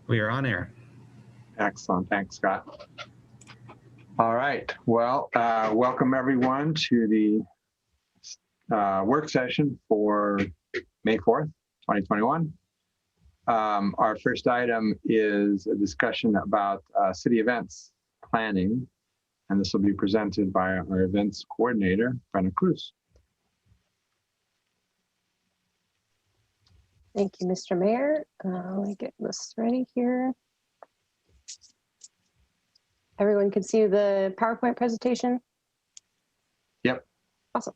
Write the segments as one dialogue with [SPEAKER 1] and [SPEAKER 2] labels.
[SPEAKER 1] We are on air.
[SPEAKER 2] Excellent. Thanks, Scott. All right. Well, welcome everyone to the work session for May 4th, 2021. Our first item is a discussion about city events planning, and this will be presented by our events coordinator, Brenna Cruz.
[SPEAKER 3] Thank you, Mr. Mayor. Let me get this ready here. Everyone can see the PowerPoint presentation?
[SPEAKER 2] Yep.
[SPEAKER 3] Awesome.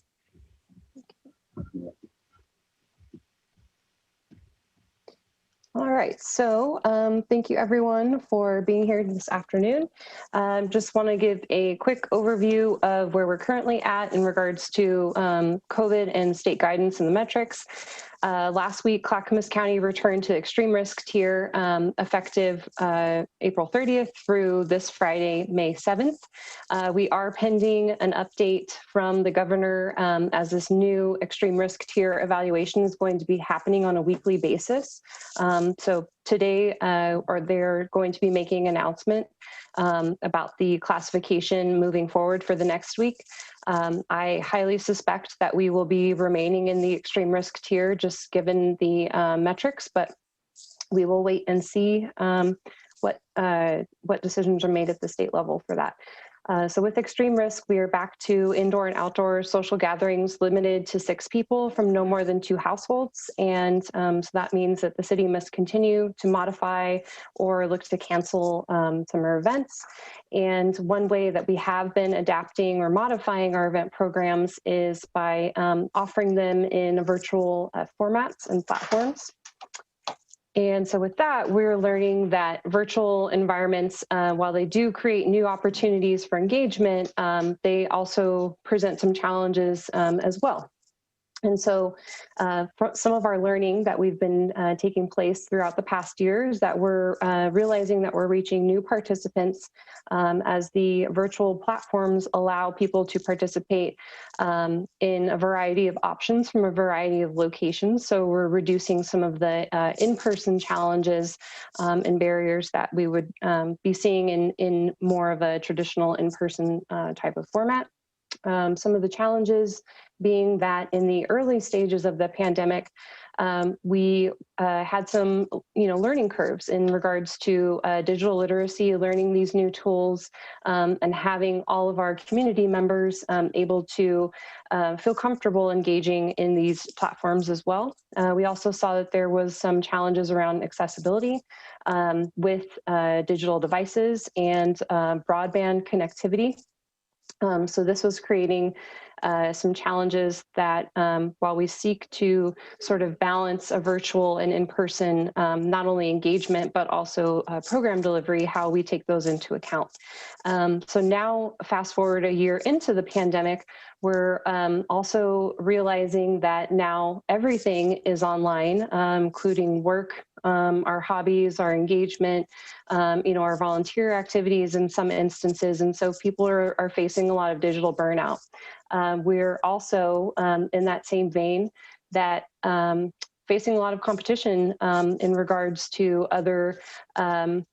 [SPEAKER 3] All right, so thank you everyone for being here this afternoon. Just want to give a quick overview of where we're currently at in regards to COVID and state guidance and the metrics. Last week, Clackamas County returned to extreme risk tier effective April 30th through this Friday, May 7th. We are pending an update from the governor as this new extreme risk tier evaluation is going to be happening on a weekly basis. So today, they're going to be making an announcement about the classification moving forward for the next week. I highly suspect that we will be remaining in the extreme risk tier just given the metrics, but we will wait and see what decisions are made at the state level for that. So with extreme risk, we are back to indoor and outdoor social gatherings limited to 6 people from no more than 2 households. And so that means that the city must continue to modify or look to cancel summer events. And one way that we have been adapting or modifying our event programs is by offering them in virtual formats and platforms. And so with that, we're learning that virtual environments, while they do create new opportunities for engagement, they also present some challenges as well. And so some of our learning that we've been taking place throughout the past years that we're realizing that we're reaching new participants as the virtual platforms allow people to participate in a variety of options from a variety of locations. So we're reducing some of the in-person challenges and barriers that we would be seeing in more of a traditional in-person type of format. Some of the challenges being that in the early stages of the pandemic, we had some, learning curves in regards to digital literacy, learning these new tools, and having all of our community members able to feel comfortable engaging in these platforms as well. We also saw that there was some challenges around accessibility with digital devices and broadband connectivity. So this was creating some challenges that while we seek to sort of balance a virtual and in-person, not only engagement, but also program delivery, how we take those into account. So now fast forward a year into the pandemic, we're also realizing that now everything is online, including work, our hobbies, our engagement, our volunteer activities in some instances. And so people are facing a lot of digital burnout. We're also in that same vein that facing a lot of competition in regards to other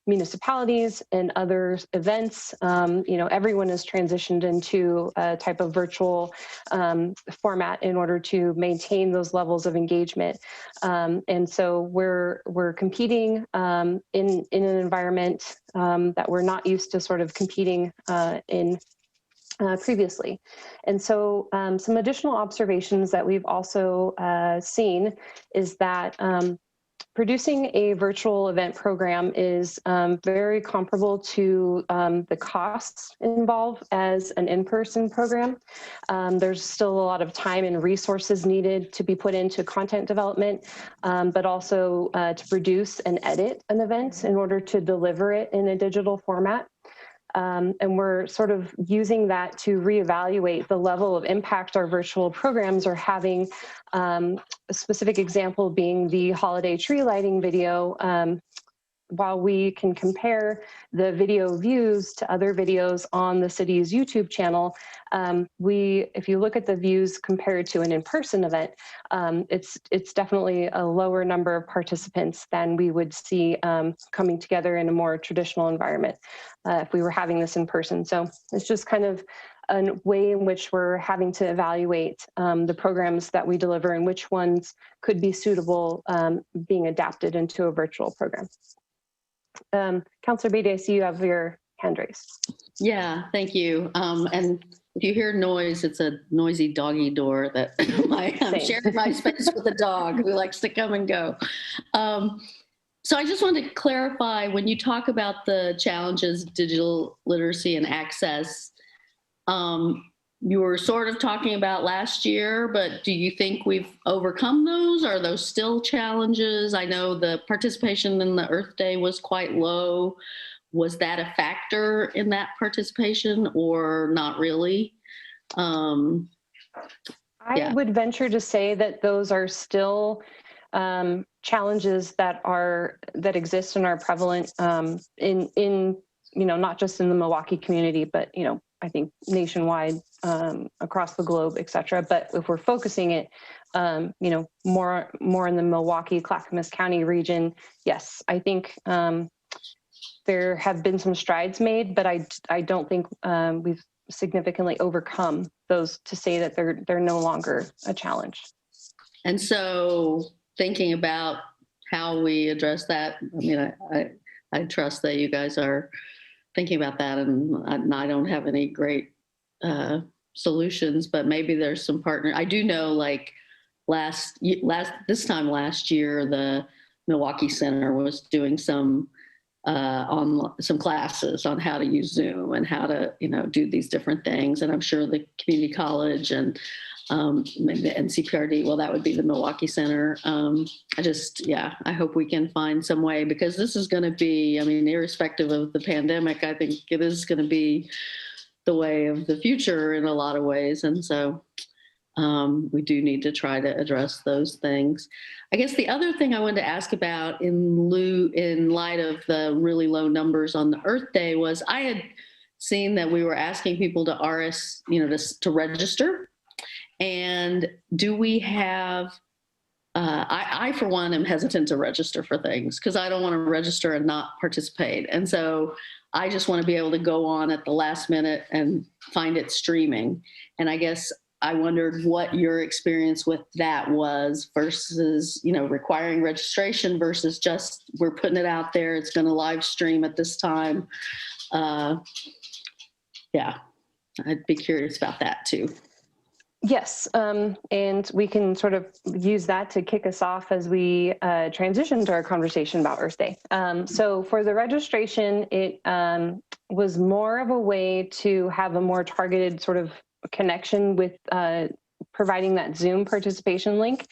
[SPEAKER 3] municipalities and other events. Everyone has transitioned into a type of virtual format in order to maintain those levels of engagement. And so we're competing in an environment that we're not used to sort of competing in previously. And so some additional observations that we've also seen is that producing a virtual event program is very comparable to the costs involved as an in-person program. There's still a lot of time and resources needed to be put into content development, but also to produce and edit an event in order to deliver it in a digital format. And we're sort of using that to reevaluate the level of impact our virtual programs are having. A specific example being the holiday tree lighting video while we can compare the video views to other videos on the city's YouTube channel, if you look at the views compared to an in-person event, it's definitely a lower number of participants than we would see coming together in a more traditional environment if we were having this in person. So it's just kind of a way in which we're having to evaluate the programs that we deliver and which ones could be suitable being adapted into a virtual program. Councilor Beatty, I see you have your hand raised.
[SPEAKER 1] Yeah, thank you. And if you hear noise, it's a noisy doggy door that I'm sharing my space with a dog who likes to come and go. So I just wanted to clarify, when you talk about the challenges, digital literacy and access, you were sort of talking about last year, but do you think we've overcome those? Are those still challenges? I know the participation in the Earth Day was quite low. Was that a factor in that participation or not really?
[SPEAKER 3] I would venture to say that those are still challenges that exist and are prevalent in not just in the Milwaukee community, but I think nationwide, across the globe, et cetera. But if we're focusing it, more in the Milwaukee, Clackamas County region, yes, I think there have been some strides made, but I don't think we've significantly overcome those to say that they're no longer a challenge. And
[SPEAKER 1] so thinking about how we address that, I trust that you guys are thinking about that, and I don't have any great solutions, but maybe there's some partner. I do know, like this time last year, the Milwaukee Center was doing some classes on how to use Zoom and how to do these different things, and I'm sure the community college and the NCPRD, well, that would be the Milwaukee Center. I hope we can find some way, because this is going to be, irrespective of the pandemic, I think it is going to be the way of the future in a lot of ways. And so we do need to try to address those things. I guess the other thing I wanted to ask about in light of the really low numbers on the Earth Day was I had seen that we were asking people to to register. And do we have, I for one am hesitant to register for things because I don't want to register and not participate. And so I just want to be able to go on at the last minute and find it streaming. And I guess I wondered what your experience with that was versus, requiring registration versus just we're putting it out there. It's going to live stream at this time. I'd be curious about that too.
[SPEAKER 3] Yes, and we can sort of use that to kick us off as we transition to our conversation about Earth Day. So for the registration, it was more of a way to have a more targeted sort of connection with providing that Zoom participation link.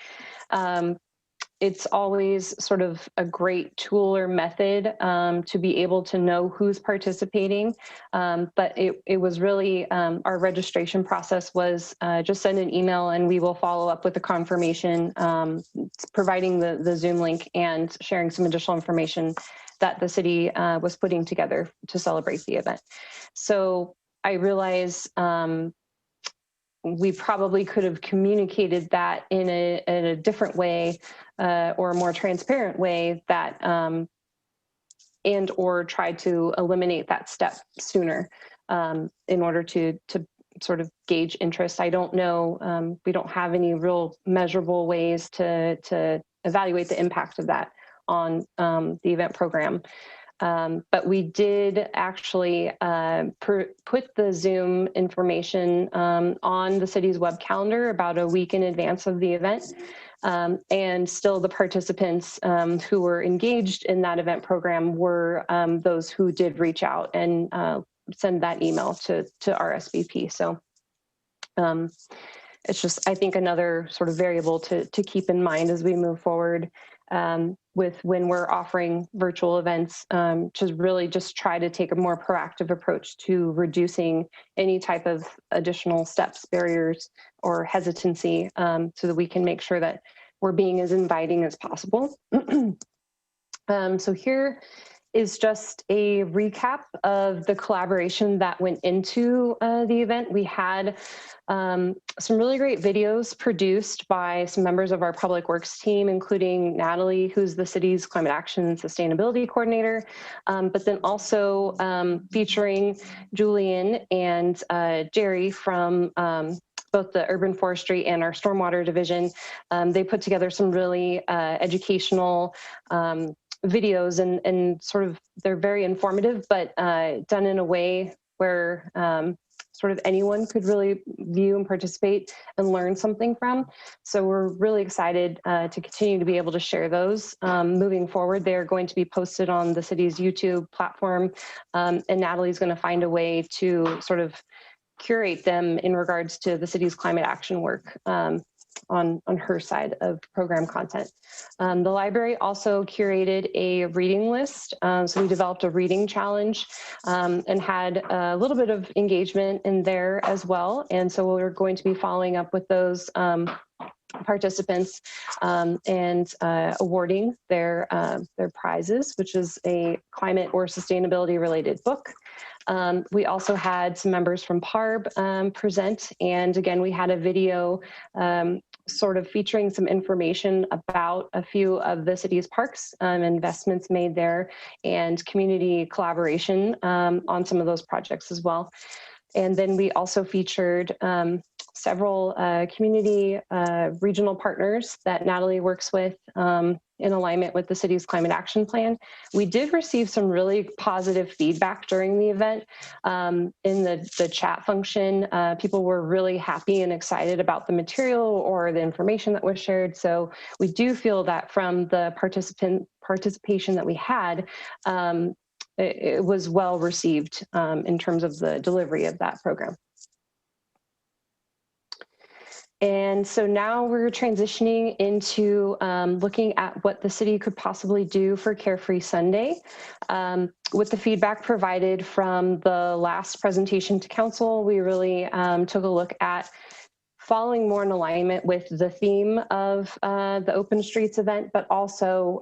[SPEAKER 3] It's always sort of a great tool or method to be able to know who's participating. But it was really, our registration process was just send an email and we will follow up with the confirmation, providing the Zoom link and sharing some additional information that the city was putting together to celebrate the event. So I realize we probably could have communicated that in a different way or a more transparent way that and or tried to eliminate that step sooner in order to sort of gauge interest. I don't know, we don't have any real measurable ways to evaluate the impact of that on the event program. But we did actually put the Zoom information on the city's web calendar about a week in advance of the event. And still the participants who were engaged in that event program were those who did reach out and send that email to RSVP. So it's just, I think, another sort of variable to keep in mind as we move forward with when we're offering virtual events, to really just try to take a more proactive approach to reducing any type of additional steps, barriers, or hesitancy, so that we can make sure that we're being as inviting as possible. So here is just a recap of the collaboration that went into the event. We had some really great videos produced by some members of our public works team, including Natalie, who's the city's climate action and sustainability coordinator, but then also featuring Julian and Jerry from both the urban forestry and our stormwater division. They put together some really educational videos and sort of, they're very informative, but done in a way where sort of anyone could really view and participate and learn something from. So we're really excited to continue to be able to share those moving forward. They're going to be posted on the city's YouTube platform, and Natalie's going to find a way to sort of curate them in regards to the city's climate action work on her side of program content. The library also curated a reading list. So we developed a reading challenge and had a little bit of engagement in there as well. And so we're going to be following up with those participants and awarding their prizes, which is a climate or sustainability related book. We also had some members from PARB present, and again, we had a video sort of featuring some information about a few of the city's parks, investments made there, and community collaboration on some of those projects as well. And then we also featured several community regional partners that Natalie works with in alignment with the city's climate action plan. We did receive some really positive feedback during the event in the chat function. People were really happy and excited about the material or the information that was shared. So we do feel that from the participation that we had, it was well received in terms of the delivery of that program. And so now we're transitioning into looking at what the city could possibly do for Carefree Sunday. With the feedback provided from the last presentation to council, we really took a look at following more in alignment with the theme of the Open Streets event, but also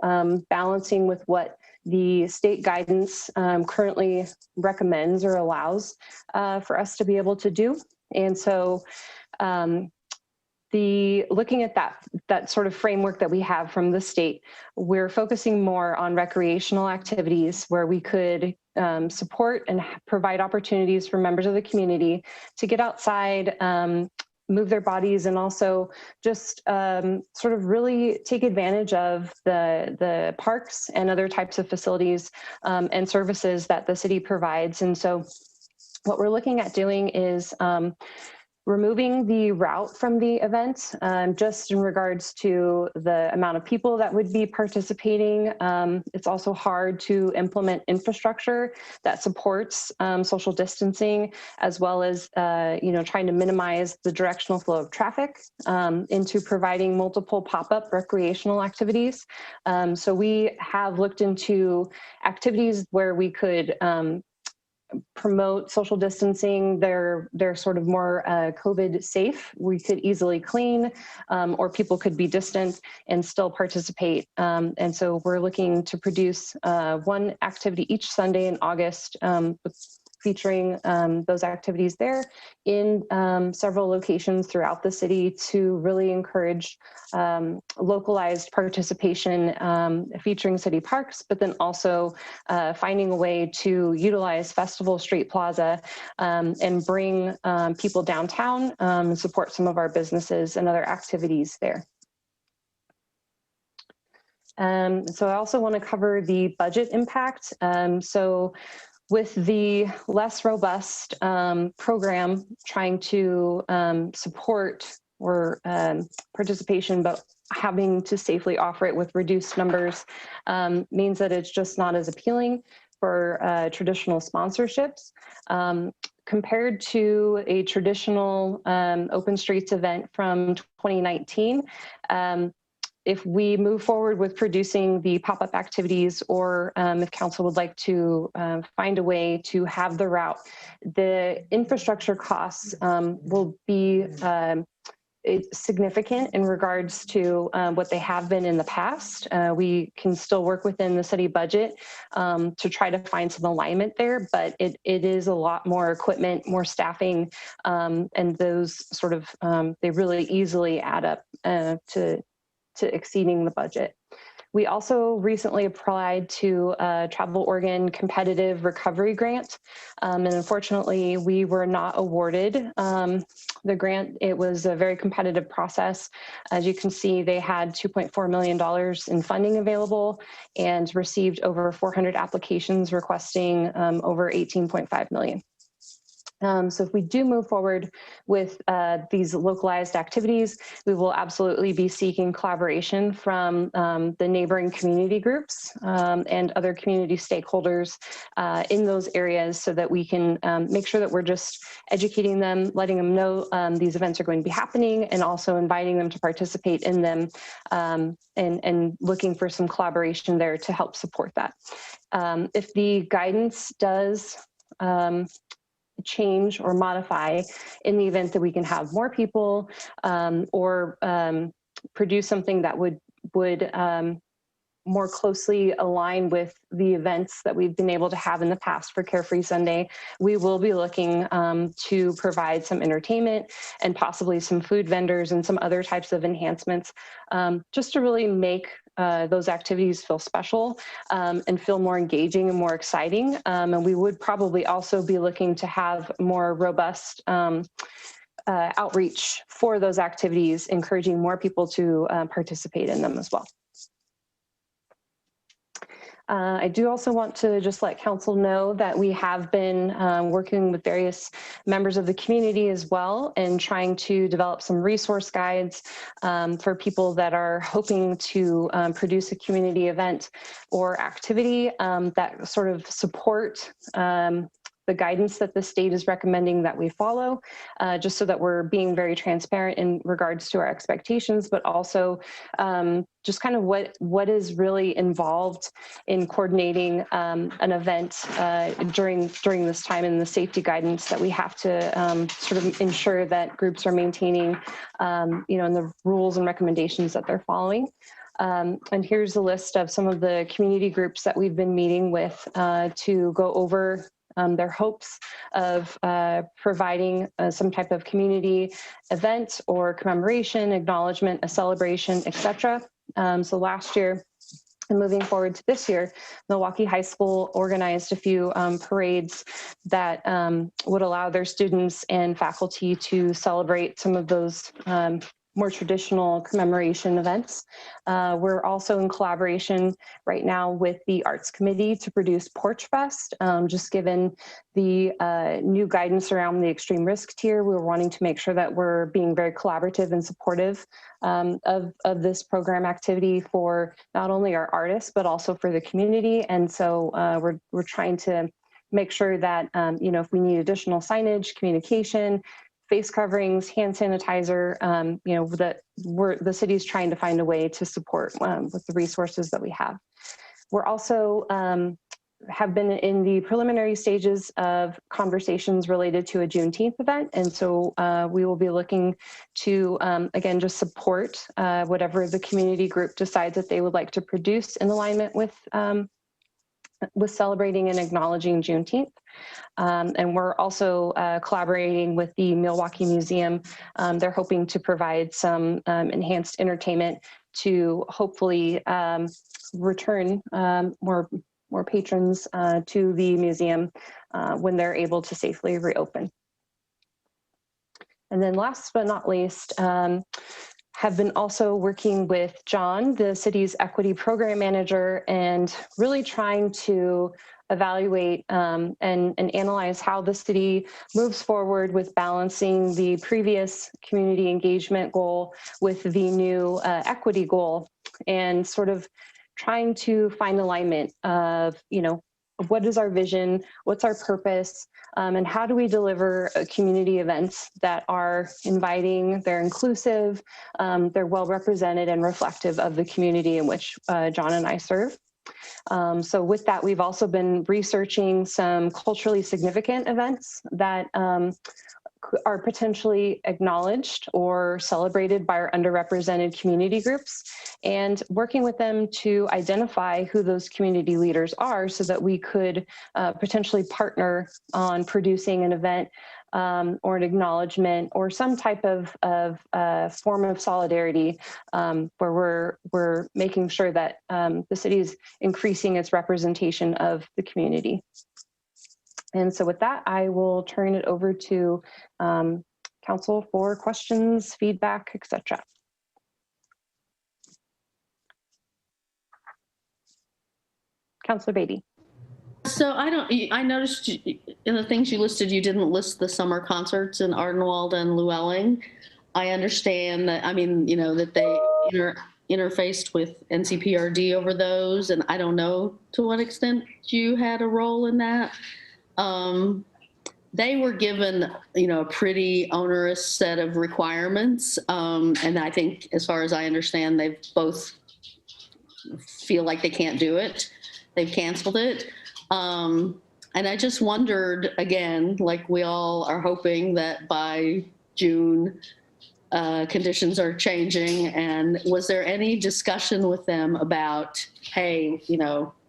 [SPEAKER 3] balancing with what the state guidance currently recommends or allows for us to be able to do. And so looking at that sort of framework that we have from the state, we're focusing more on recreational activities where we could support and provide opportunities for members of the community to get outside, move their bodies, and also just sort of really take advantage of the parks and other types of facilities and services that the city provides. And so what we're looking at doing is removing the route from the event, just in regards to the amount of people that would be participating. It's also hard to implement infrastructure that supports social distancing, as well as trying to minimize the directional flow of traffic into providing multiple pop-up recreational activities. So we have looked into activities where we could promote social distancing. They're sort of more COVID safe. We could easily clean, or people could be distant and still participate. And so we're looking to produce one activity each Sunday in August, featuring those activities there in several locations throughout the city to really encourage localized participation, featuring city parks, but then also finding a way to utilize Festival Street Plaza and bring people downtown and support some of our businesses and other activities there. So I also want to cover the budget impact. So with the less robust program trying to support or participation, but having to safely offer it with reduced numbers means that it's just not as appealing for traditional sponsorships. Compared to a traditional Open Streets event from 2019, if we move forward with producing the pop-up activities, or if council would like to find a way to have the route, the infrastructure costs will be it's significant in regards to what they have been in the past. We can still work within the city budget to try to find some alignment there, but it is a lot more equipment, more staffing, and those sort of, they really easily add up to exceeding the budget. We also recently applied to a Travel Oregon competitive recovery grant. And unfortunately, we were not awarded the grant. It was a very competitive process. As you can see, they had $2.4 million in funding available and received over 400 applications requesting over $18.5 million. So if we do move forward with these localized activities, we will absolutely be seeking collaboration from the neighboring community groups and other community stakeholders in those areas so that we can make sure that we're just educating them, letting them know these events are going to be happening, and also inviting them to participate in them and looking for some collaboration there to help support that. If the guidance does change or modify in the event that we can have more people or produce something that would more closely align with the events that we've been able to have in the past for Carefree Sunday, we will be looking to provide some entertainment and possibly some food vendors and some other types of enhancements just to really make those activities feel special and feel more engaging and more exciting. And we would probably also be looking to have more robust outreach for those activities, encouraging more people to participate in them as well. I do also want to just let council know that we have been working with various members of the community as well and trying to develop some resource guides for people that are hoping to produce a community event or activity that sort of support the guidance that the state is recommending that we follow, just so that we're being very transparent in regards to our expectations, but also just kind of what is really involved in coordinating an event during this time, and the safety guidance that we have to sort of ensure that groups are maintaining, and the rules and recommendations that they're following. And here's a list of some of the community groups that we've been meeting with to go over their hopes of providing some type of community event or commemoration, acknowledgement, a celebration, etc. So last year, and moving forward to this year, Milwaukee High School organized a few parades that would allow their students and faculty to celebrate some of those more traditional commemoration events. We're also in collaboration right now with the Arts Committee to produce Porch Fest. Just given the new guidance around the extreme risk tier, we're wanting to make sure that we're being very collaborative and supportive of this program activity for not only our artists, but also for the community. And so we're trying to make sure that, if we need additional signage, communication, face coverings, hand sanitizer, that the city's trying to find a way to support with the resources that we have. We're also have been in the preliminary stages of conversations related to a Juneteenth event. And so we will be looking to, again, just support whatever the community group decides that they would like to produce in alignment with celebrating and acknowledging Juneteenth. And we're also collaborating with the Milwaukee Museum. They're hoping to provide some enhanced entertainment to hopefully return more patrons to the museum when they're able to safely reopen. And then last but not least, have been also working with John, the city's equity program manager, and really trying to evaluate and analyze how the city moves forward with balancing the previous community engagement goal with the new equity goal, and sort of trying to find alignment of, what is our vision, what's our purpose, and how do we deliver community events that are inviting, they're inclusive, they're well represented and reflective of the community in which John and I serve. So with that, we've also been researching some culturally significant events that are potentially acknowledged or celebrated by our underrepresented community groups, and working with them to identify who those community leaders are so that we could potentially partner on producing an event or an acknowledgement or some type of form of solidarity where we're making sure that the city is increasing its representation of the community. And so with that, I will turn it over to council for questions, feedback, etc. Councilor Beatty.
[SPEAKER 1] So I noticed in the things you listed, you didn't list the summer concerts in Ardenwald and Llewellyn. I understand that, that they interfaced with NCPRD over those, and I don't know to what extent you had a role in that. They were given, a pretty onerous set of requirements. And I think, as far as I understand, they both feel like they can't do it. They've canceled it. And I just wondered, again, like we all are hoping that by June, conditions are changing. And was there any discussion with them about, hey,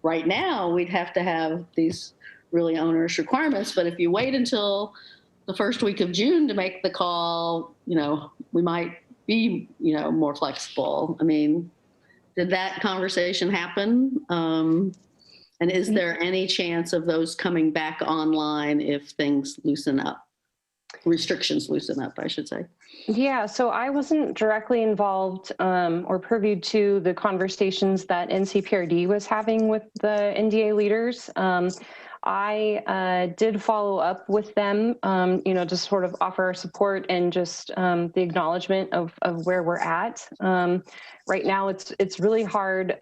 [SPEAKER 1] right now we'd have to have these really onerous requirements, but if you wait until the first week of June to make the call, we might be, more flexible. I mean, did that conversation happen? And is there any chance of those coming back online if things loosen up? Restrictions loosen up, I should say.
[SPEAKER 3] Yeah, so I wasn't directly involved or privy to the conversations that NCPRD was having with the NDA leaders. I did follow up with them, to sort of offer our support and just the acknowledgement of where we're at. Right now, it's really hard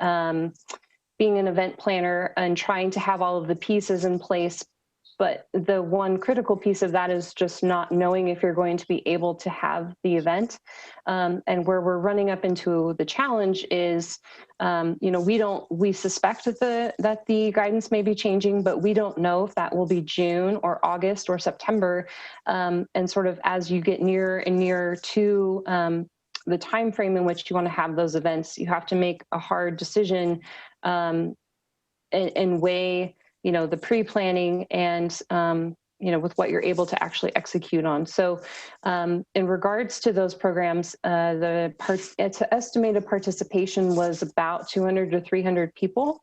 [SPEAKER 3] being an event planner and trying to have all of the pieces in place. But the one critical piece of that is just not knowing if you're going to be able to have the event. And where we're running up into the challenge is, we suspect that the guidance may be changing, but we don't know if that will be June or August or September. And sort of as you get nearer and nearer to the time frame in which you want to have those events, you have to make a hard decision and weigh the pre-planning and, with what you're able to actually execute on. So in regards to those programs, its estimated participation was about 200 to 300 people,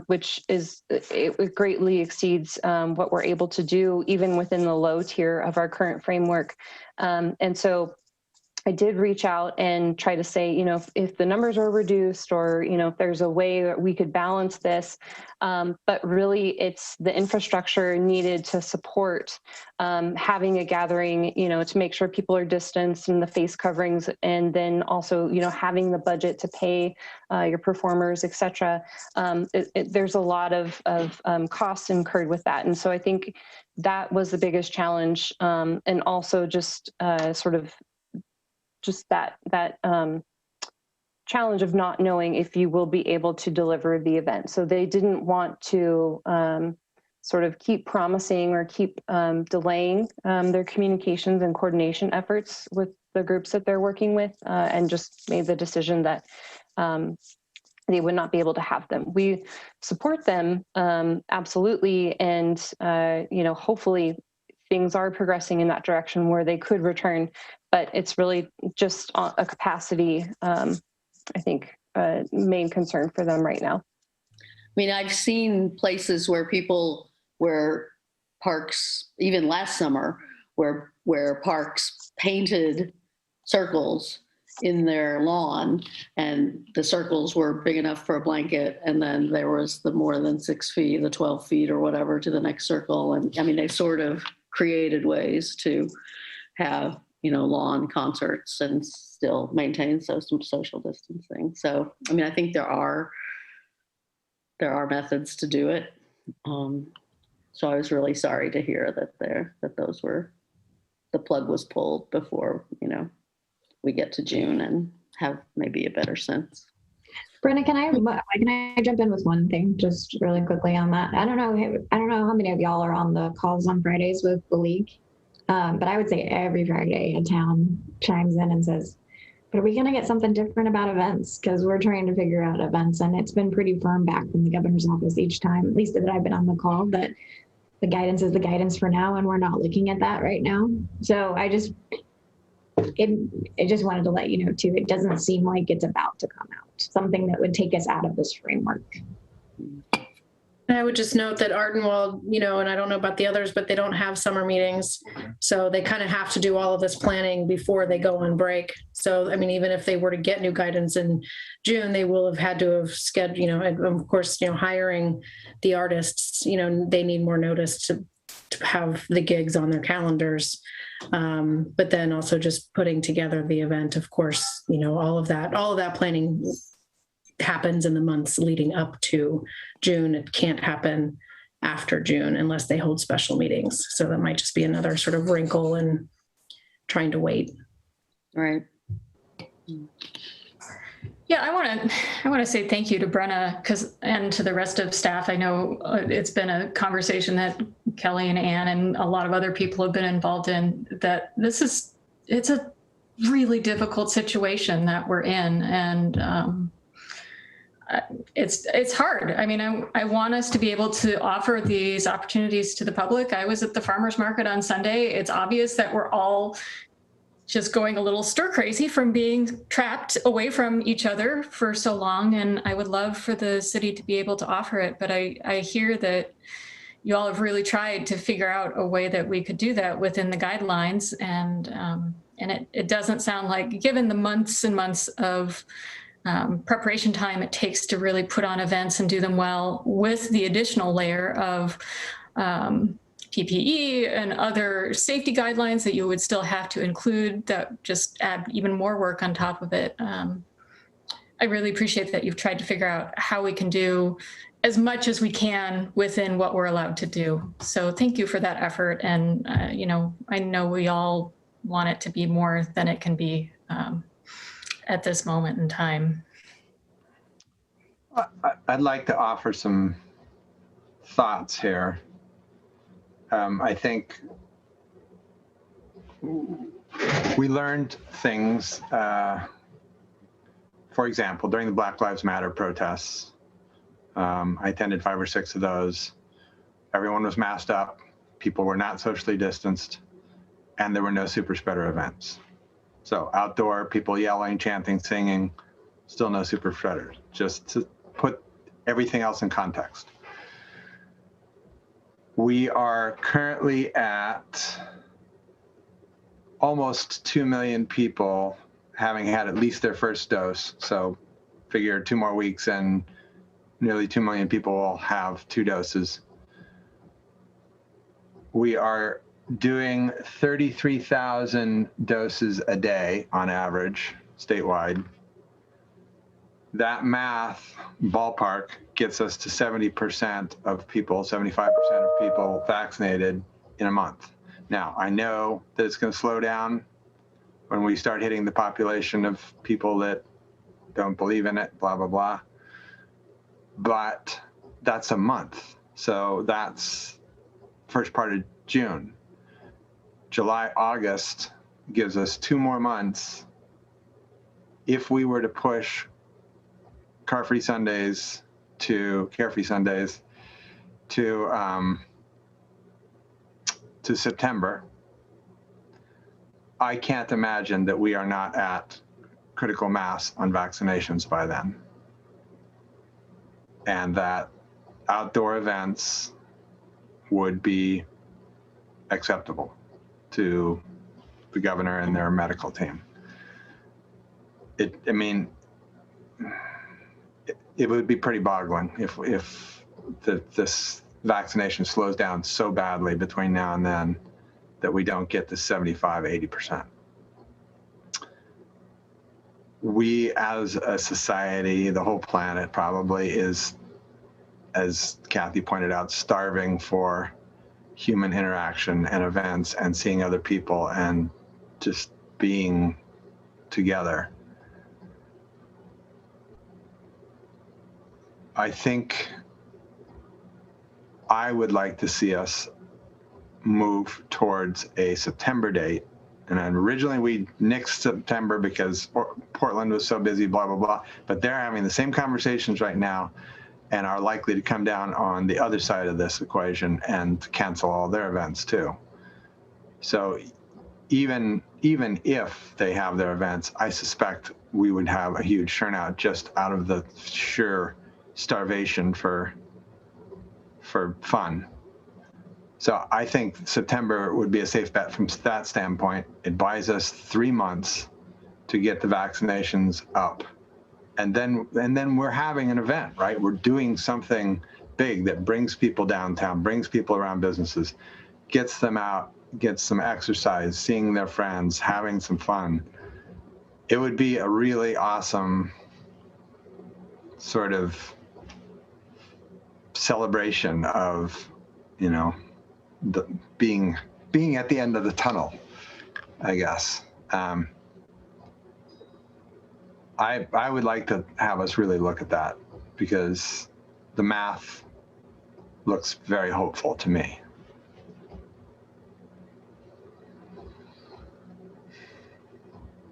[SPEAKER 3] which it greatly exceeds what we're able to do even within the low tier of our current framework. And so I did reach out and try to say, if the numbers are reduced or, if there's a way that we could balance this, but really it's the infrastructure needed to support having a gathering, to make sure people are distanced and the face coverings, and then also, having the budget to pay your performers, et cetera. There's a lot of costs incurred with that. And so I think that was the biggest challenge. And also just that challenge of not knowing if you will be able to deliver the event. So they didn't want to sort of keep promising or keep delaying their communications and coordination efforts with the groups that they're working with, and just made the decision that they would not be able to have them. We support them absolutely, and hopefully things are progressing in that direction where they could return, but it's really just a capacity, I think, main concern for them right now.
[SPEAKER 1] I mean, I've seen places where parks, even last summer, where parks painted circles in their lawn, and the circles were big enough for a blanket, and then there was the more than 6 feet, the 12 feet or whatever to the next circle. And I mean, they sort of created ways to have, lawn concerts and still maintain some social distancing. So, I mean, I think there are methods to do it. So I was really sorry to hear that the plug was pulled before, we get to June and have maybe a better sense.
[SPEAKER 4] Brenna, can I jump in with one thing just really quickly on that? I don't know how many of y'all are on the calls on Fridays with the league. But I would say every Friday a town chimes in and says, but are we going to get something different about events? Because we're trying to figure out events. And it's been pretty firm back from the governor's office each time, at least that I've been on the call, that the guidance is the guidance for now. And we're not looking at that right now. So I just wanted to let you know too, it doesn't seem like it's about to come out, something that would take us out of this framework.
[SPEAKER 5] And I would just note that Ardenwald, and I don't know about the others, but they don't have summer meetings. So they kind of have to do all of this planning before they go on break. So, I mean, even if they were to get new guidance in June, they will have had to have scheduled, and of course, hiring the artists, they need more notice to have the gigs on their calendars. But then also just putting together the event, of course, all of that planning happens in the months leading up to June. It can't happen after June unless they hold special meetings. So that might just be another sort of wrinkle in trying to wait.
[SPEAKER 1] Right.
[SPEAKER 6] Yeah, I want to say thank you to Brenna and to the rest of staff. I know it's been a conversation that Kelly and Ann and a lot of other people have been involved in, that it's a really difficult situation that we're in. And it's hard. I mean, I want us to be able to offer these opportunities to the public. I was at the farmer's market on Sunday. It's obvious that we're all just going a little stir crazy from being trapped away from each other for so long. And I would love for the city to be able to offer it. But I hear that you all have really tried to figure out a way that we could do that within the guidelines. And it doesn't sound like, given the months and months of preparation time it takes to really put on events and do them well, with the additional layer of PPE and other safety guidelines that you would still have to include, that just add even more work on top of it. I really appreciate that you've tried to figure out how we can do as much as we can within what we're allowed to do. So thank you for that effort. And, I know we all want it to be more than it can be at this moment in time.
[SPEAKER 2] I'd like to offer some thoughts here. I think we learned things, for example, during the Black Lives Matter protests. I attended 5 or 6 of those. Everyone was masked up. People were not socially distanced, and there were no super spreader events. So outdoor, people yelling, chanting, singing, still no super spreaders, just to put everything else in context. We are currently at almost 2 million people having had at least their first dose. So figure 2 more weeks and nearly 2 million people will have 2 doses. We are doing 33,000 doses a day on average statewide. That math ballpark gets us to 70% of people, 75% of people vaccinated in a month. Now, I know that it's going to slow down when we start hitting the population of people that don't believe in it, blah, blah, blah. But that's a month. So that's first part of June. July, August gives us 2 more months. If we were to push car-free Sundays to carefree Sundays to September, I can't imagine that we are not at critical mass on vaccinations by then, and that outdoor events would be acceptable to the governor and their medical team. It would be pretty boggling if this vaccination slows down so badly between now and then that we don't get to 75, 80%. We as a society, the whole planet probably is, as Kathy pointed out, starving for human interaction and events and seeing other people and just being together. I think I would like to see us move towards a September date. And then originally we nixed September because Portland was so busy, blah, blah, blah. But they're having the same conversations right now and are likely to come down on the other side of this equation and cancel all their events too. So even if they have their events, I suspect we would have a huge turnout just out of the sheer starvation for fun. So I think September would be a safe bet from that standpoint. It buys us 3 months to get the vaccinations up. And then we're having an event, right? We're doing something big that brings people downtown, brings people around businesses, gets them out, gets some exercise, seeing their friends, having some fun. It would be a really awesome sort of celebration of, you know, the being at the end of the tunnel, I guess. I would like to have us really look at that because the math looks very hopeful to me.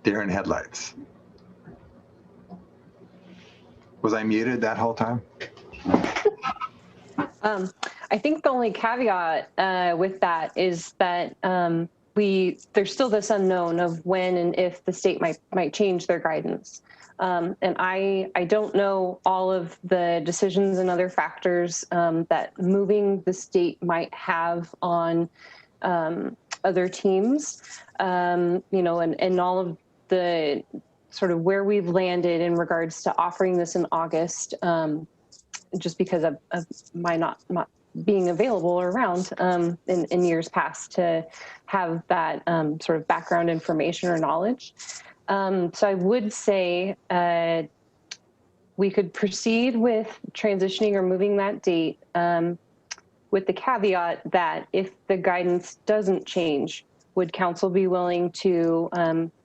[SPEAKER 2] Deer in headlights. Was I muted that whole time?
[SPEAKER 3] I think the only caveat with that is that there's still this unknown of when and if the state might change their guidance. And I don't know all of the decisions and other factors that moving the state might have on other teams, you know, and all of the sort of where we've landed in regards to offering this in August, just because of my not being available or around in years past to have that sort of background information or knowledge. So I would say we could proceed with transitioning or moving that date with the caveat that if the guidance doesn't change, would council be willing to,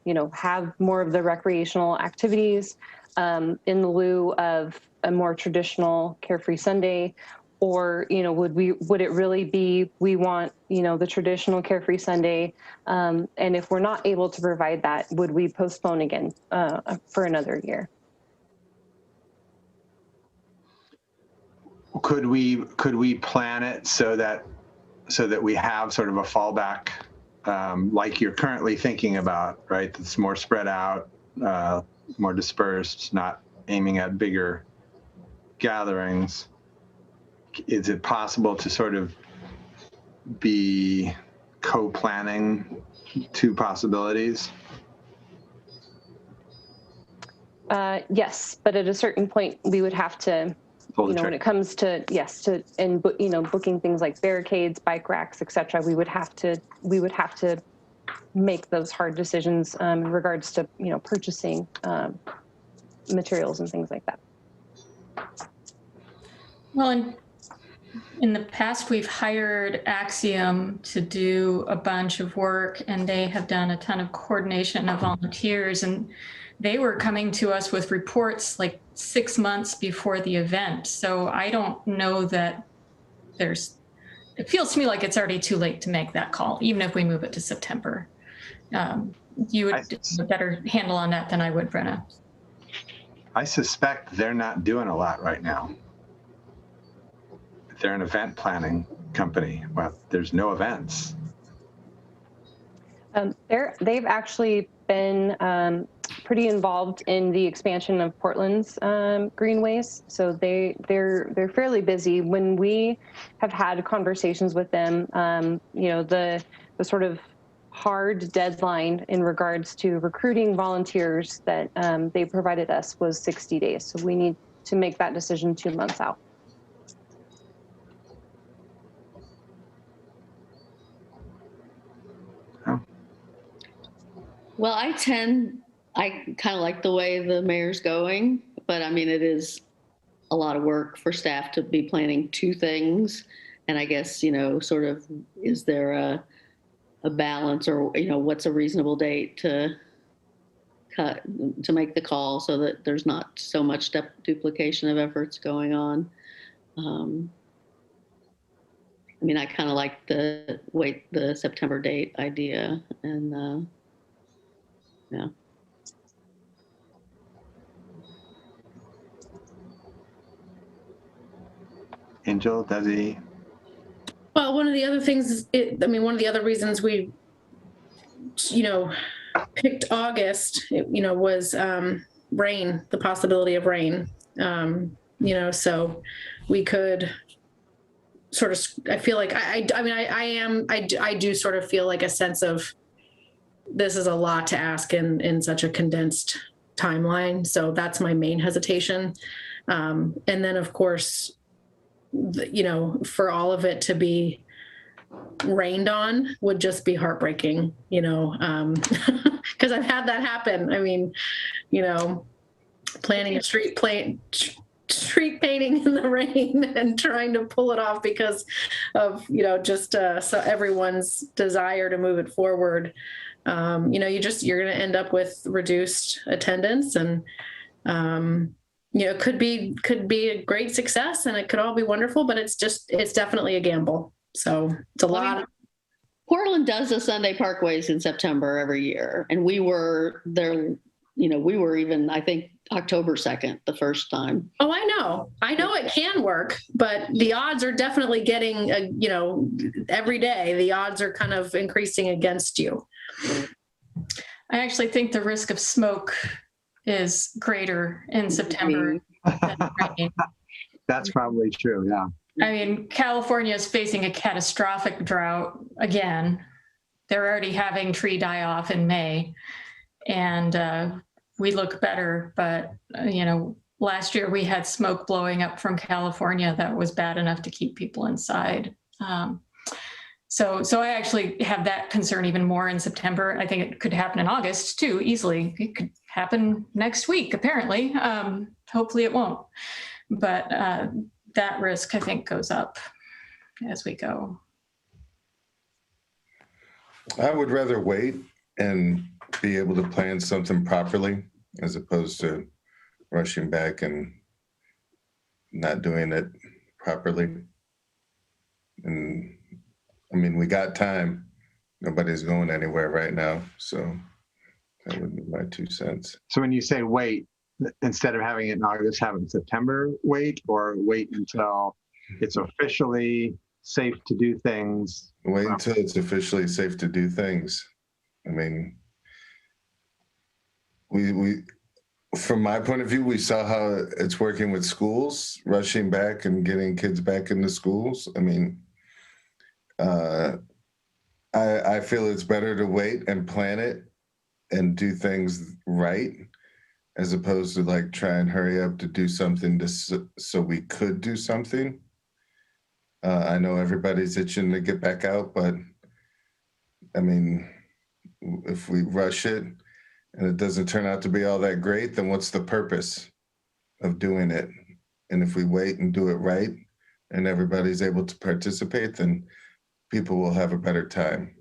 [SPEAKER 3] you know, have more of the recreational activities in lieu of a more traditional Carefree Sunday? Or, you know, would it really be, we want, you know, the traditional Carefree Sunday, and if we're not able to provide that, would we postpone again for another year?
[SPEAKER 2] Could we plan it so that we have sort of a fallback, like you're currently thinking about, right? That's more spread out, more dispersed, not aiming at bigger gatherings. Is it possible to sort of be co-planning two possibilities?
[SPEAKER 3] Yes, but at a certain point, we would have to, you know, when it comes to, yes, and you know, booking things like barricades, bike racks, et cetera, we would have to make those hard decisions in regards to, you know, purchasing materials and things like that.
[SPEAKER 6] Well, in the past, we've hired Axiom to do a bunch of work, and they have done a ton of coordination of volunteers, and they were coming to us with reports like 6 months before the event. So I don't know that it feels to me like it's already too late to make that call, even if we move it to September. You would have a better handle on that than I would, Brenna.
[SPEAKER 2] I suspect they're not doing a lot right now. They're an event planning company. Well, there's no events.
[SPEAKER 3] They've actually been pretty involved in the expansion of Portland's greenways. So they're fairly busy. When we have had conversations with them, you know, the sort of hard deadline in regards to recruiting volunteers that they provided us was 60 days. So we need to make that decision 2 months out.
[SPEAKER 1] Well, I kind of like the way the mayor's going, but I mean, it is a lot of work for staff to be planning two things. And I guess, you know, sort of, is there a balance, or, you know, what's a reasonable date to make the call so that there's not so much duplication of efforts going on. I mean, I kind of like the September date idea, and yeah.
[SPEAKER 2] Angel, Desi?
[SPEAKER 5] Well, one of the other things, one of the other reasons we, picked August, was rain, the possibility of rain. So we could sort of, I feel like, I do sort of feel like a sense of this is a lot to ask in such a condensed timeline. So that's my main hesitation. And then of course, for all of it to be rained on would just be heartbreaking, because I've had that happen. I mean, planning a street painting in the rain and trying to pull it off because of, so everyone's desire to move it forward. You're going to end up with reduced attendance, and, it could be a great success and it could all be wonderful, but it's definitely a gamble. So it's a lot.
[SPEAKER 1] Portland does the Sunday Parkways in September every year. And we were there, we were even, I think, October 2nd, the first time.
[SPEAKER 5] Oh, I know it can work, but the odds are definitely getting, every day, the odds are kind of increasing against you.
[SPEAKER 6] I actually think the risk of smoke is greater in September than rain.
[SPEAKER 2] That's probably true, yeah.
[SPEAKER 6] I mean, California is facing a catastrophic drought again. They're already having tree die off in May, and we look better. But, last year we had smoke blowing up from California that was bad enough to keep people inside. So I actually have that concern even more in September. I think it could happen in August too, easily. It could happen next week, apparently. Hopefully it won't. But that risk, I think, goes up as we go.
[SPEAKER 7] I would rather wait and be able to plan something properly as opposed to rushing back and not doing it properly. And I mean, we got time. Nobody's going anywhere right now. So that would be my 2 cents.
[SPEAKER 2] So when you say wait, instead of having it in August, have it in September, wait, or wait until it's officially safe to do things?
[SPEAKER 7] Wait until it's officially safe to do things. I mean, we from my point of view, we saw how it's working with schools, rushing back and getting kids back into schools. I mean, I feel it's better to wait and plan it and do things right, as opposed to like try and hurry up to do something so we could do something. I know everybody's itching to get back out, but I mean, if we rush it and it doesn't turn out to be all that great, then what's the purpose of doing it? And if we wait and do it right and everybody's able to participate, then people will have a better time.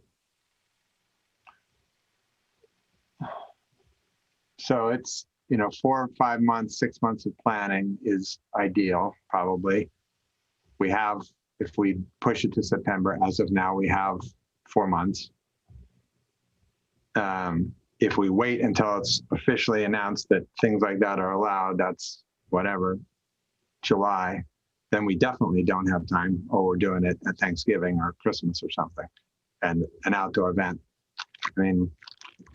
[SPEAKER 2] So it's, 4 or 5 months, 6 months of planning is ideal, probably. We have, if we push it to September, as of now, we have 4 months. If we wait until it's officially announced that things like that are allowed, that's whatever, July, then we definitely don't have time, or we're doing it at Thanksgiving or Christmas or something, and an outdoor event. I mean,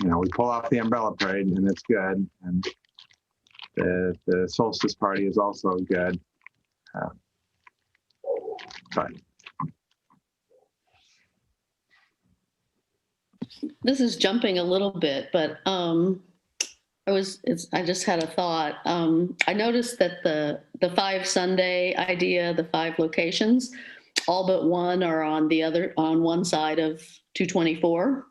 [SPEAKER 2] we pull off the umbrella parade and it's good. And the solstice party is also good. But
[SPEAKER 1] This is jumping a little bit, but I just had a thought. I noticed that the 5 Sunday idea, the 5 locations, all but one are on one side of 224.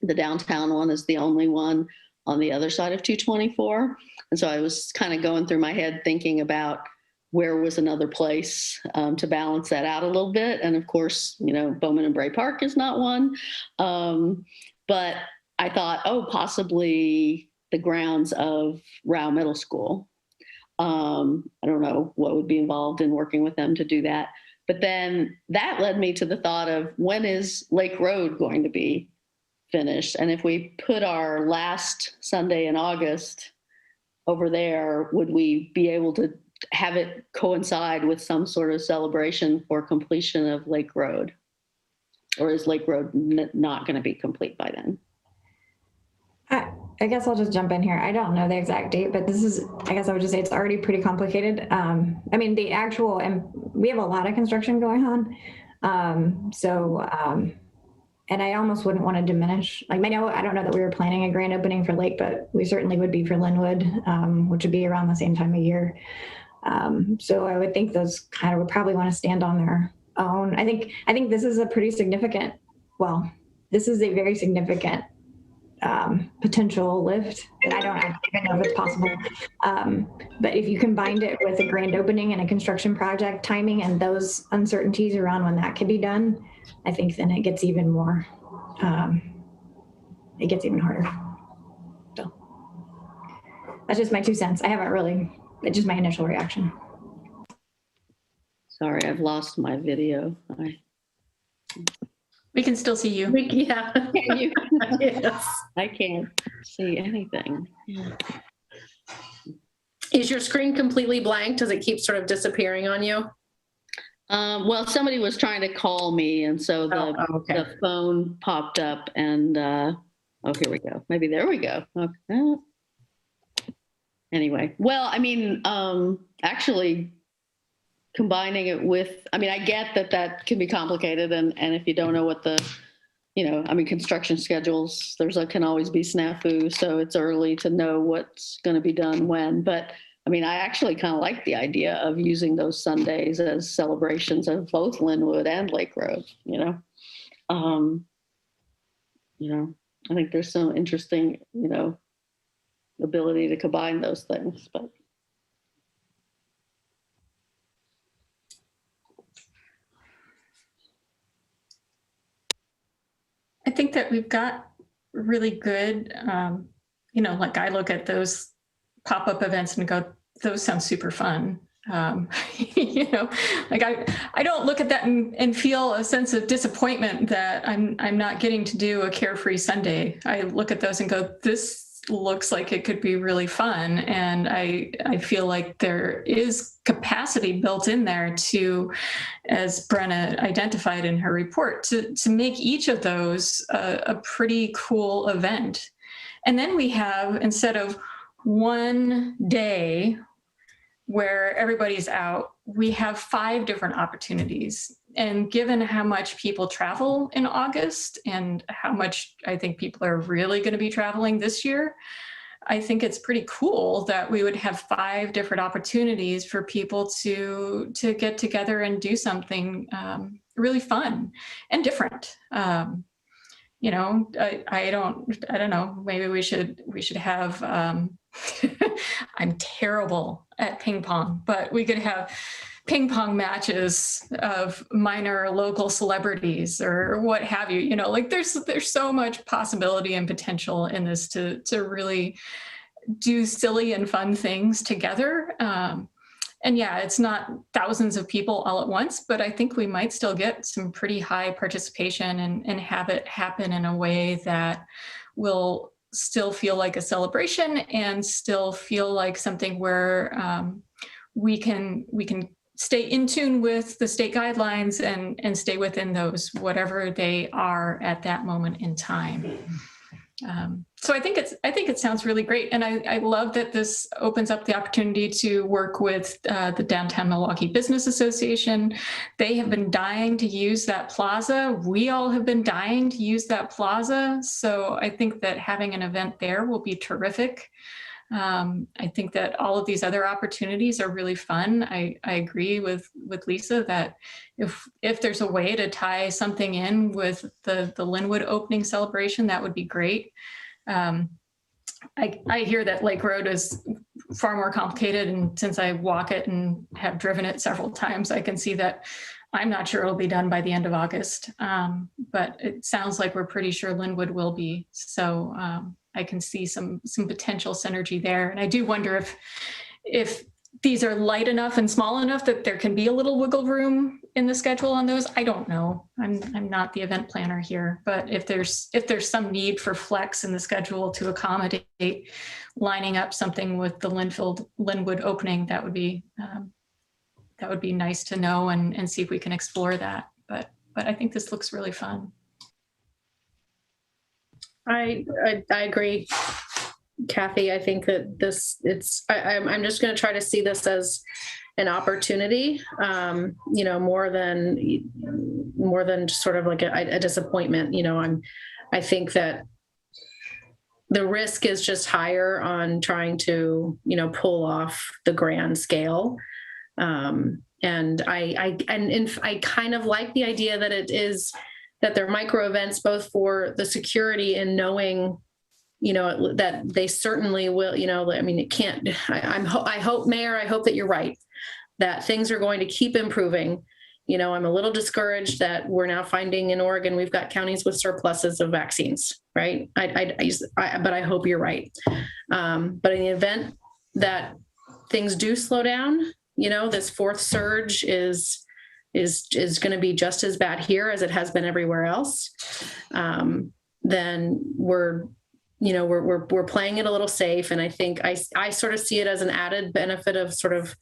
[SPEAKER 1] The downtown one is the only one on the other side of 224. And so I was kind of going through my head thinking about where was another place to balance that out a little bit. And of course, Bowman and Bray Park is not one. But I thought, possibly the grounds of Rao Middle School. I don't know what would be involved in working with them to do that. But then that led me to the thought of, when is Lake Road going to be finished? And if we put our last Sunday in August over there, would we be able to have it coincide with some sort of celebration for completion of Lake Road? Or is Lake Road not going to be complete by then?
[SPEAKER 4] I guess I'll just jump in here. I don't know the exact date, but this is, I guess I would just say it's already pretty complicated. I mean, the actual, and we have a lot of construction going on. And I almost wouldn't want to diminish, like, I don't know that we were planning a grand opening for Lake, but we certainly would be for Linwood, which would be around the same time of year. So I would think those kind of would probably want to stand on their own. I think this is a pretty significant, well, this is a very significant potential lift, and I don't even know if it's possible. But if you combined it with a grand opening and a construction project timing and those uncertainties around when that could be done, I think then it gets even more, it gets even harder. So that's just my 2 cents. I haven't really, it's just my initial reaction.
[SPEAKER 1] Sorry, I've lost my video.
[SPEAKER 6] We can still see you.
[SPEAKER 5] Yeah.
[SPEAKER 1] Can you?
[SPEAKER 5] Yes.
[SPEAKER 1] I can't see anything. Yeah.
[SPEAKER 5] Is your screen completely blank? Does it keep sort of disappearing on you?
[SPEAKER 1] Well, somebody was trying to call me, and so the phone popped up, and oh, here we go. Maybe there we go. Okay. Anyway, well, I mean, actually combining it with, I mean, I get that can be complicated, and if you don't know what the, I mean, construction schedules, can always be snafu, so it's early to know what's going to be done when. But I mean, I actually kind of like the idea of using those Sundays as celebrations of both Linwood and Lake Road. I think there's some interesting, ability to combine those things. But
[SPEAKER 6] I think that we've got really good, like I look at those pop-up events and go, those sound super fun. Like I don't look at that and feel a sense of disappointment that I'm not getting to do a Carefree Sunday. I look at those and go, this looks like it could be really fun. And I feel like there is capacity built in there to, as Brenna identified in her report, to make each of those a pretty cool event. And then we have, instead of one day where everybody's out, we have 5 different opportunities. And given how much people travel in August and how much I think people are really going to be traveling this year, I think it's pretty cool that we would have 5 different opportunities for people to get together and do something really fun and different. I don't know, maybe we should have, I'm terrible at ping pong, but we could have ping pong matches of minor local celebrities or what have you. Like there's so much possibility and potential in this to really do silly and fun things together. And yeah, it's not thousands of people all at once, but I think we might still get some pretty high participation and have it happen in a way that will still feel like a celebration and still feel like something where we can stay in tune with the state guidelines and stay within those, whatever they are at that moment in time. So I think it sounds really great. And I love that this opens up the opportunity to work with the Downtown Milwaukee Business Association. They have been dying to use that plaza. We all have been dying to use that plaza. So I think that having an event there will be terrific. I think that all of these other opportunities are really fun. I agree with Lisa that if there's a way to tie something in with the Linwood opening celebration, that would be great. I hear that Lake Road is far more complicated, and since I walk it and have driven it several times, I can see that I'm not sure it'll be done by the end of August, but it sounds like we're pretty sure Linwood will be. So I can see some potential synergy there. And I do wonder if these are light enough and small enough that there can be a little wiggle room in the schedule on those. I don't know. I'm not the event planner here, but if there's some need for flex in the schedule to accommodate lining up something with the Linwood opening, that would be nice to know and see if we can explore that. But I think this looks really fun.
[SPEAKER 5] I agree, Kathy. I think that I'm just going to try to see this as an opportunity, more than sort of like a disappointment. I think that the risk is just higher on trying to, pull off the grand scale. And I kind of like the idea that that they're micro events, both for the security and knowing, that they certainly will, it can't, I hope, Mayor, I hope that you're right, that things are going to keep improving. I'm a little discouraged that we're now finding in Oregon, we've got counties with surpluses of vaccines, right? But I hope you're right. But in the event that things do slow down, this fourth surge is going to be just as bad here as it has been everywhere else. Then we're playing it a little safe. And I think I sort of see it as an added benefit of sort of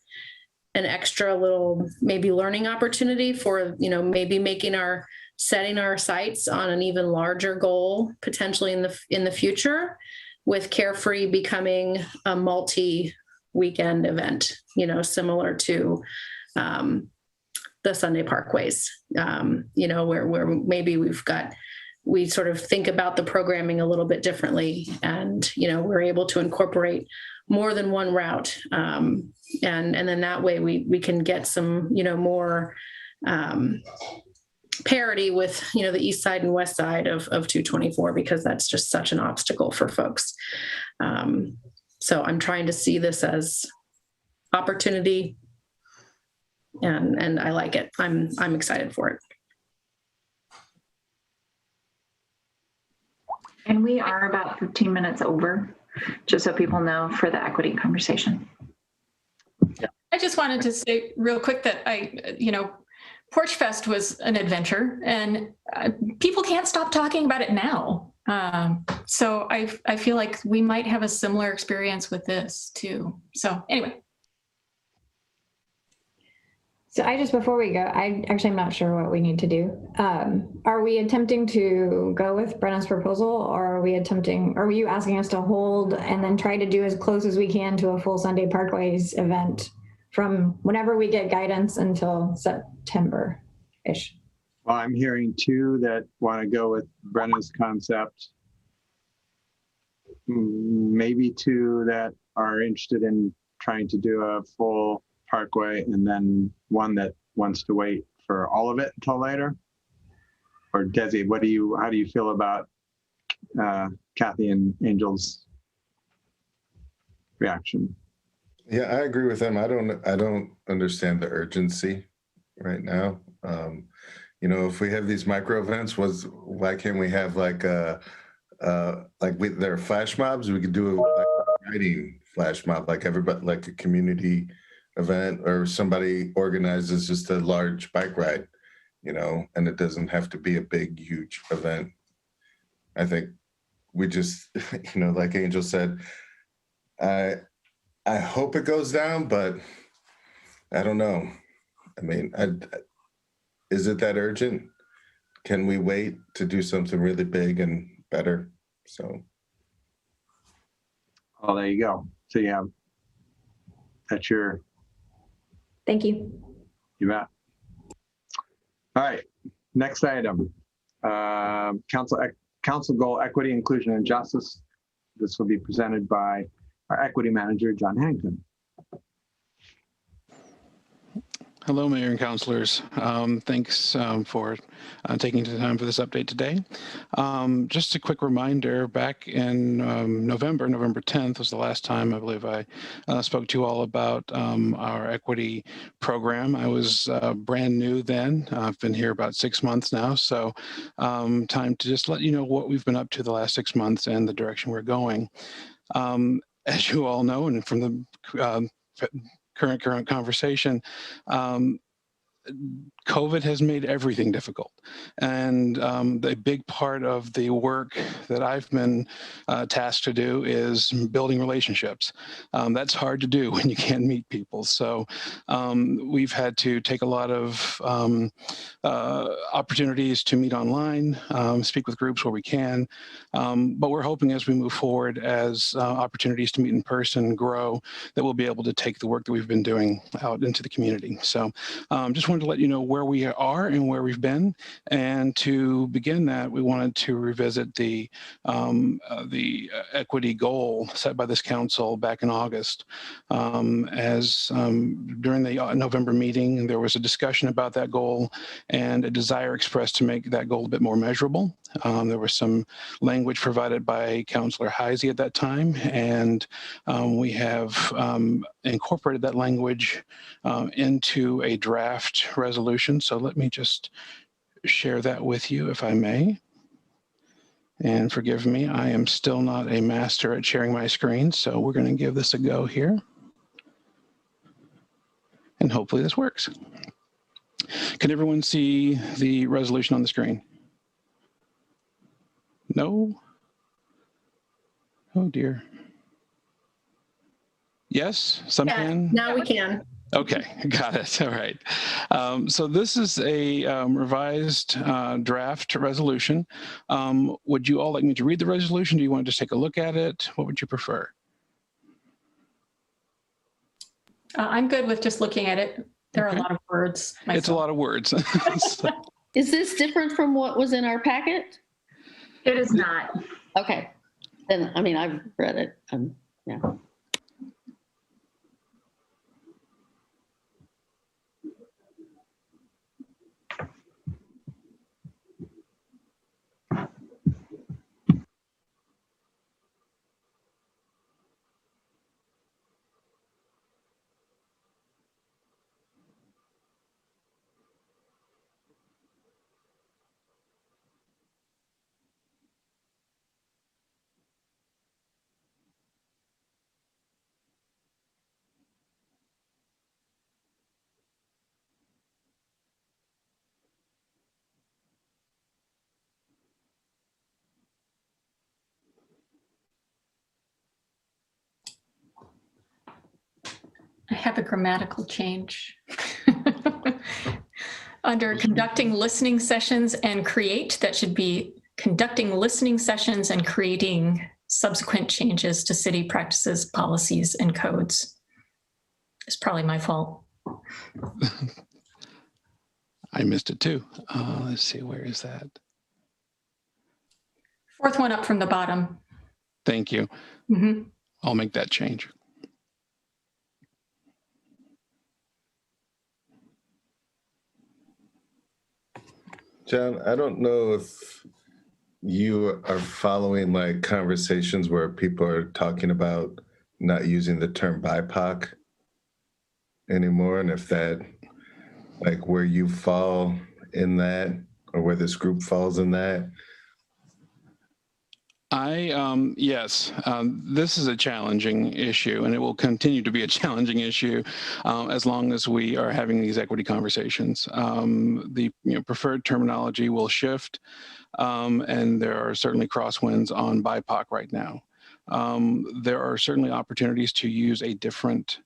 [SPEAKER 5] an extra little maybe learning opportunity for, maybe setting our sights on an even larger goal potentially in the future, with Carefree becoming a multi-weekend event, similar to the Sunday Parkways, where maybe we sort of think about the programming a little bit differently, and, we're able to incorporate more than one route. And then that way we can get some, more parity with, the east side and west side of 224, because that's just such an obstacle for folks. So I'm trying to see this as opportunity, and I like it. I'm excited for it.
[SPEAKER 8] And we are about 15 minutes over, just so people know, for the equity conversation.
[SPEAKER 6] I just wanted to say real quick that Porch Fest was an adventure, and people can't stop talking about it now. So I feel like we might have a similar experience with this too. So anyway.
[SPEAKER 4] So before we go, I'm not sure what we need to do. Are we attempting to go with Brenna's proposal, or are you asking us to hold and then try to do as close as we can to a full Sunday Parkways event from whenever we get guidance until September-ish?
[SPEAKER 2] Well, I'm hearing two that want to go with Brenna's concept. Maybe two that are interested in trying to do a full Parkway, and then one that wants to wait for all of it until later. Or Desi, how do you feel about Kathy and Angel's reaction?
[SPEAKER 7] Yeah, I agree with them. I don't understand the urgency right now. If we have these micro events, why can't we have there are flash mobs? We could do a writing flash mob, like everybody, like a community event, or somebody organizes just a large bike ride, and it doesn't have to be a big, huge event. I think we just, like Angel said, I hope it goes down, but I don't know. I mean, is it that urgent? Can we wait to do something really big and better? So.
[SPEAKER 2] Oh, there you go. So yeah, that's your.
[SPEAKER 4] Thank you.
[SPEAKER 2] You bet. All right, next item. Council goal, equity, inclusion, and justice. This will be presented by our equity manager, John Hankton.
[SPEAKER 9] Hello, Mayor and councilors. Thanks for taking the time for this update today. Just a quick reminder, back in November 10th was the last time I believe I spoke to you all about our equity program. I was brand new then. I've been here about 6 months now, so time to just let you know what we've been up to the last 6 months and the direction we're going. As you all know, and from the current conversation, COVID has made everything difficult. And the big part of the work that I've been tasked to do is building relationships. That's hard to do when you can't meet people. So we've had to take a lot of opportunities to meet online, speak with groups where we can. But we're hoping as we move forward, as opportunities to meet in person grow, that we'll be able to take the work that we've been doing out into the community. So just wanted to let you know where we are and where we've been. And to begin that, we wanted to revisit the equity goal set by this council back in August. During the November meeting, there was a discussion about that goal and a desire expressed to make that goal a bit more measurable. There was some language provided by Councillor Heisey at that time, and we have incorporated that language into a draft resolution. So let me just share that with you, if I may. And forgive me, I am still not a master at sharing my screen, so we're going to give this a go here. And hopefully this works. Can everyone see the resolution on the screen? No? Oh dear. Yes, some can?
[SPEAKER 5] Now we can.
[SPEAKER 9] Okay, got it. All right. So this is a revised draft resolution. Would you all like me to read the resolution? Do you want to just take a look at it? What would you prefer?
[SPEAKER 6] I'm good with just looking at it. There are a lot of words. Myself.
[SPEAKER 9] It's a lot of words. So,
[SPEAKER 1] Is this different from what was in our packet?
[SPEAKER 8] It is not.
[SPEAKER 1] Okay. Then, I mean, I've read it. Yeah.
[SPEAKER 6] I have a grammatical change. Under conducting listening sessions and create, that should be conducting listening sessions and creating subsequent changes to city practices, policies, and codes. It's probably my fault.
[SPEAKER 9] I missed it too. Let's see, where is that?
[SPEAKER 6] Fourth one up from the bottom.
[SPEAKER 9] Thank you.
[SPEAKER 6] Mm-hmm.
[SPEAKER 9] I'll make that change.
[SPEAKER 7] John, I don't know if you are following like conversations where people are talking about not using the term BIPOC anymore, and if that, like where you fall in that, or where this group falls in that.
[SPEAKER 9] Yes, this is a challenging issue, and it will continue to be a challenging issue as long as we are having these equity conversations. The preferred terminology will shift, and there are certainly crosswinds on BIPOC right now. There are certainly opportunities to use a different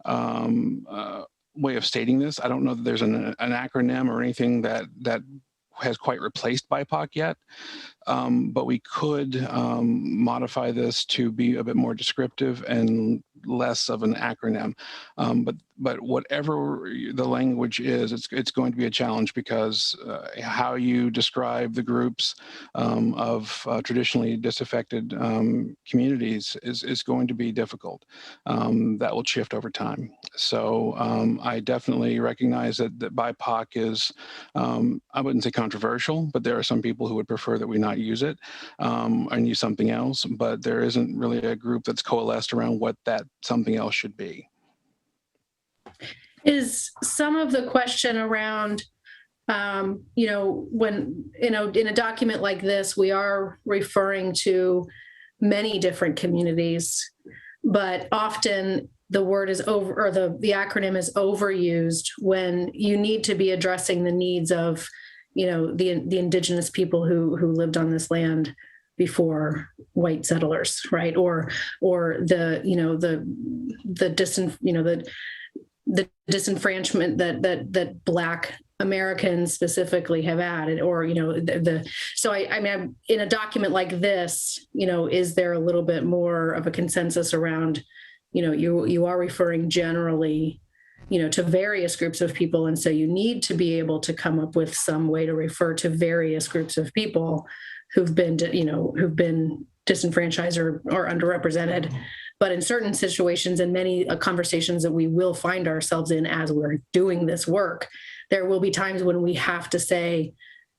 [SPEAKER 9] way of stating this. I don't know that there's an acronym or anything that has quite replaced BIPOC yet. But we could modify this to be a bit more descriptive and less of an acronym. But whatever the language is, it's going to be a challenge because how you describe the groups of traditionally disaffected communities is going to be difficult. That will shift over time. So I definitely recognize that BIPOC is, I wouldn't say controversial, but there are some people who would prefer that we not use it and use something else, but there isn't really a group that's coalesced around what that something else should be.
[SPEAKER 5] Is some of the question around, when, in a document like this, we are referring to many different communities, but often the word is over, or the acronym is overused when you need to be addressing the needs of, the indigenous people who lived on this land before white settlers, right? Or the disenfranchisement that Black Americans specifically have added, or so I mean, in a document like this, is there a little bit more of a consensus around, you are referring generally, to various groups of people, and so you need to be able to come up with some way to refer to various groups of people who've been disenfranchised or underrepresented. But in certain situations and many conversations that we will find ourselves in as we're doing this work, there will be times when we have to say,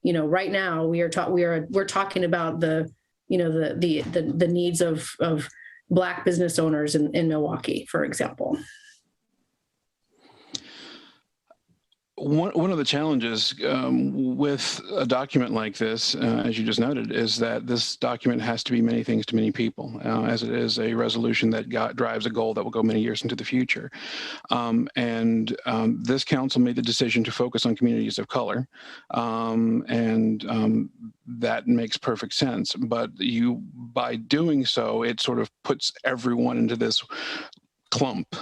[SPEAKER 5] right now we're talking about the needs of Black business owners in Milwaukee, for example.
[SPEAKER 9] One of the challenges with a document like this, as you just noted, is that this document has to be many things to many people, as it is a resolution that drives a goal that will go many years into the future. This council made the decision to focus on communities of color, that makes perfect sense. But by doing so, it sort of puts everyone into this clump.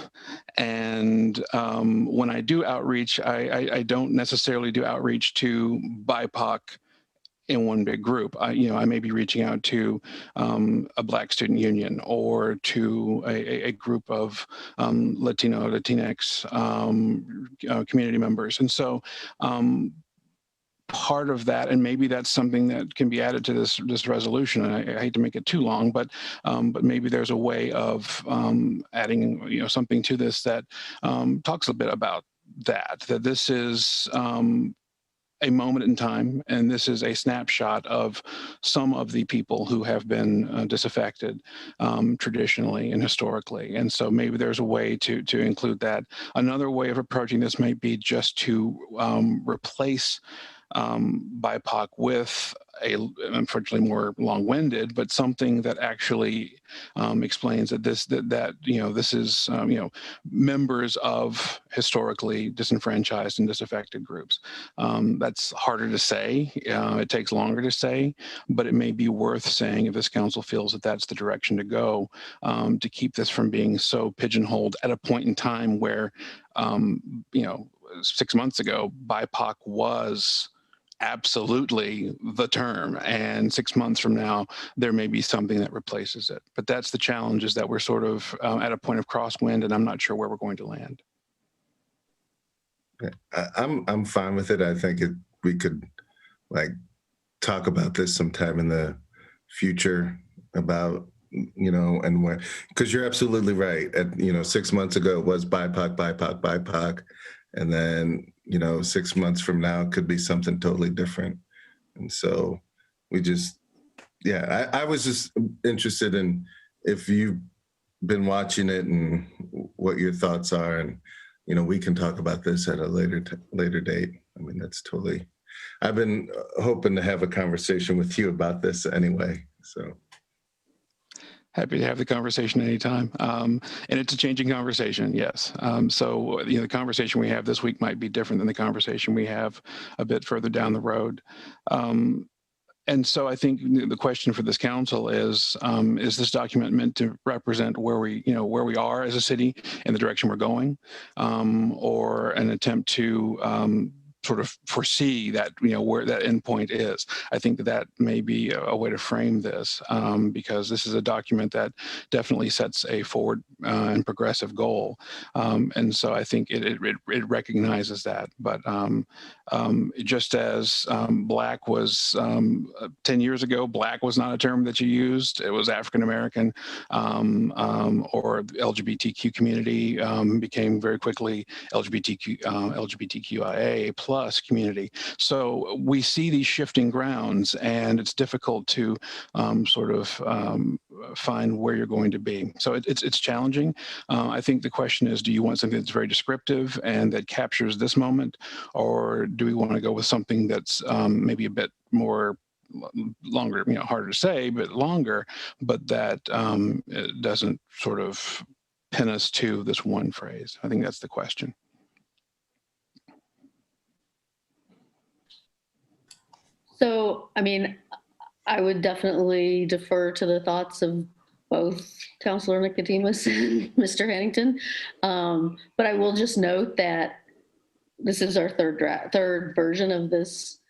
[SPEAKER 9] And when I do outreach, I don't necessarily do outreach to BIPOC in one big group. I may be reaching out to a Black student union, or to a group of Latino, Latinx community members. And so part of that, and maybe that's something that can be added to this resolution. And I hate to make it too long, but maybe there's a way of adding something to this that talks a bit about that this is a moment in time, and this is a snapshot of some of the people who have been disaffected traditionally and historically. And so maybe there's a way to include that. Another way of approaching this might be just to replace BIPOC with unfortunately more long-winded, but something that actually explains that this is members of historically disenfranchised and disaffected groups. That's harder to say. It takes longer to say, but it may be worth saying if this council feels that that's the direction to go, to keep this from being so pigeonholed at a point in time where 6 months ago, BIPOC was absolutely the term, and 6 months from now there may be something that replaces it. But that's the challenge, is that we're sort of at a point of crosswind, and I'm not sure where we're going to land.
[SPEAKER 7] I'm fine with it. I think we could talk about this sometime in the future about and where, because you're absolutely right. 6 months ago it was BIPOC, and then 6 months from now it could be something totally different. And so I was just interested in if you've been watching it and what your thoughts are, and we can talk about this at a later date. I mean, that's totally, I've been hoping to have a conversation with you about this anyway, so.
[SPEAKER 9] Happy to have the conversation anytime. And it's a changing conversation, yes. So the conversation we have this week might be different than the conversation we have a bit further down the road. And so I think the question for this council is this document meant to represent where we are as a city and the direction we're going, or an attempt to sort of foresee that, where that endpoint is? I think that may be a way to frame this, because this is a document that definitely sets a forward and progressive goal. And so I think it recognizes that. But just as Black was 10 years ago, Black was not a term that you used. It was African American, or the LGBTQ community became very quickly LGBTQIA plus community. So we see these shifting grounds, and it's difficult to find where you're going to be. So it's challenging. I think the question is, do you want something that's very descriptive and that captures this moment, or do we want to go with something that's maybe a bit more longer, harder to say, but longer, but that it doesn't sort of pin us to this one phrase? I think that's the question.
[SPEAKER 1] So, I mean, I would definitely defer to the thoughts of both Councilor Nicodemus and Mr. Hannington. But I will just note that this is our third version of this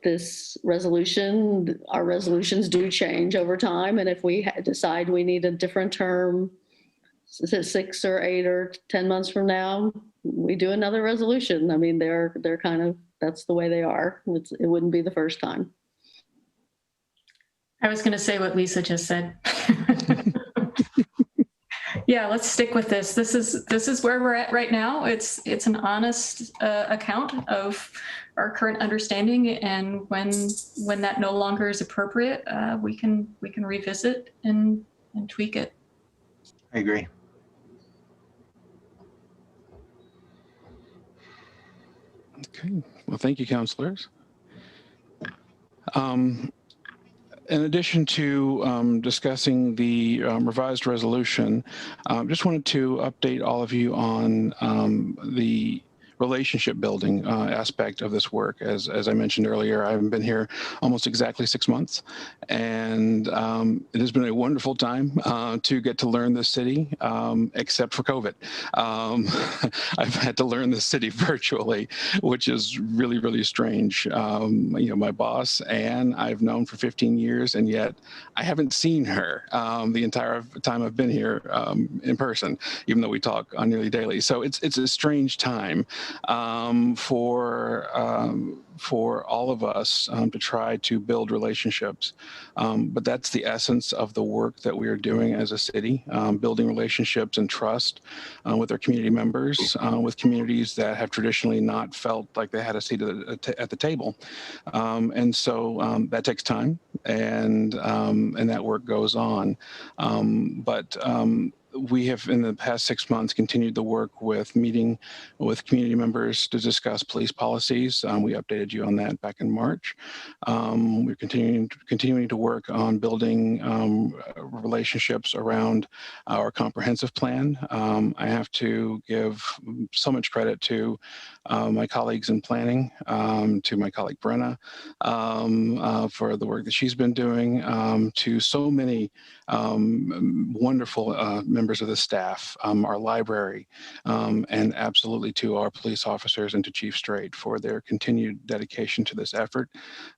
[SPEAKER 1] this resolution. Our resolutions do change over time, and if we decide we need a different term, 6 or 8 or 10 months from now, we do another resolution. I mean, they're kind of, that's the way they are. It wouldn't be the first time.
[SPEAKER 6] I was going to say what Lisa just said. Yeah, let's stick with this. This is where we're at right now. It's an honest account of our current understanding, and when that no longer is appropriate, we can revisit and tweak it.
[SPEAKER 2] I agree.
[SPEAKER 9] Okay. Well, thank you, councilors. In addition to discussing the revised resolution, just wanted to update all of you on the relationship building aspect of this work. As I mentioned earlier, I've been here almost exactly 6 months, and it has been a wonderful time to get to learn the city, except for COVID. I've had to learn the city virtually, which is really, really strange. You know, my boss, Anne, I've known for 15 years, and yet I haven't seen her the entire time I've been here in person, even though we talk on nearly daily. So it's a strange time for all of us to try to build relationships. But that's the essence of the work that we are doing as a city, building relationships and trust with our community members, with communities that have traditionally not felt like they had a seat at the table. And so that takes time, and that work goes on. But we have, in the past 6 months, continued the work with meeting with community members to discuss police policies. We updated you on that back in March. We're continuing to work on building relationships around our comprehensive plan. I have to give so much credit to my colleagues in planning, to my colleague Brenna for the work that she's been doing, to so many wonderful members of the staff, our library, and absolutely to our police officers and to Chief Strait for their continued dedication to this effort,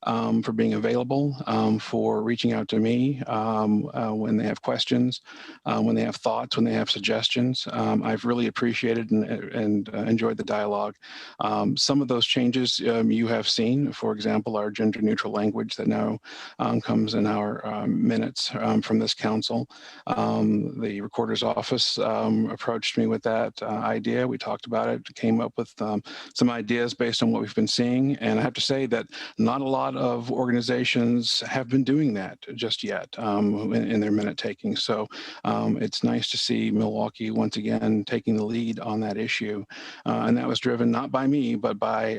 [SPEAKER 9] for being available, for reaching out to me when they have questions, when they have thoughts, when they have suggestions. I've really appreciated and enjoyed the dialogue. Some of those changes you have seen, for example, our gender neutral language that now comes in our minutes from this council. The recorder's office approached me with that idea. We talked about it, came up with some ideas based on what we've been seeing. And I have to say that not a lot of organizations have been doing that just yet in their minute taking. So it's nice to see Milwaukee once again taking the lead on that issue. And that was driven not by me, but by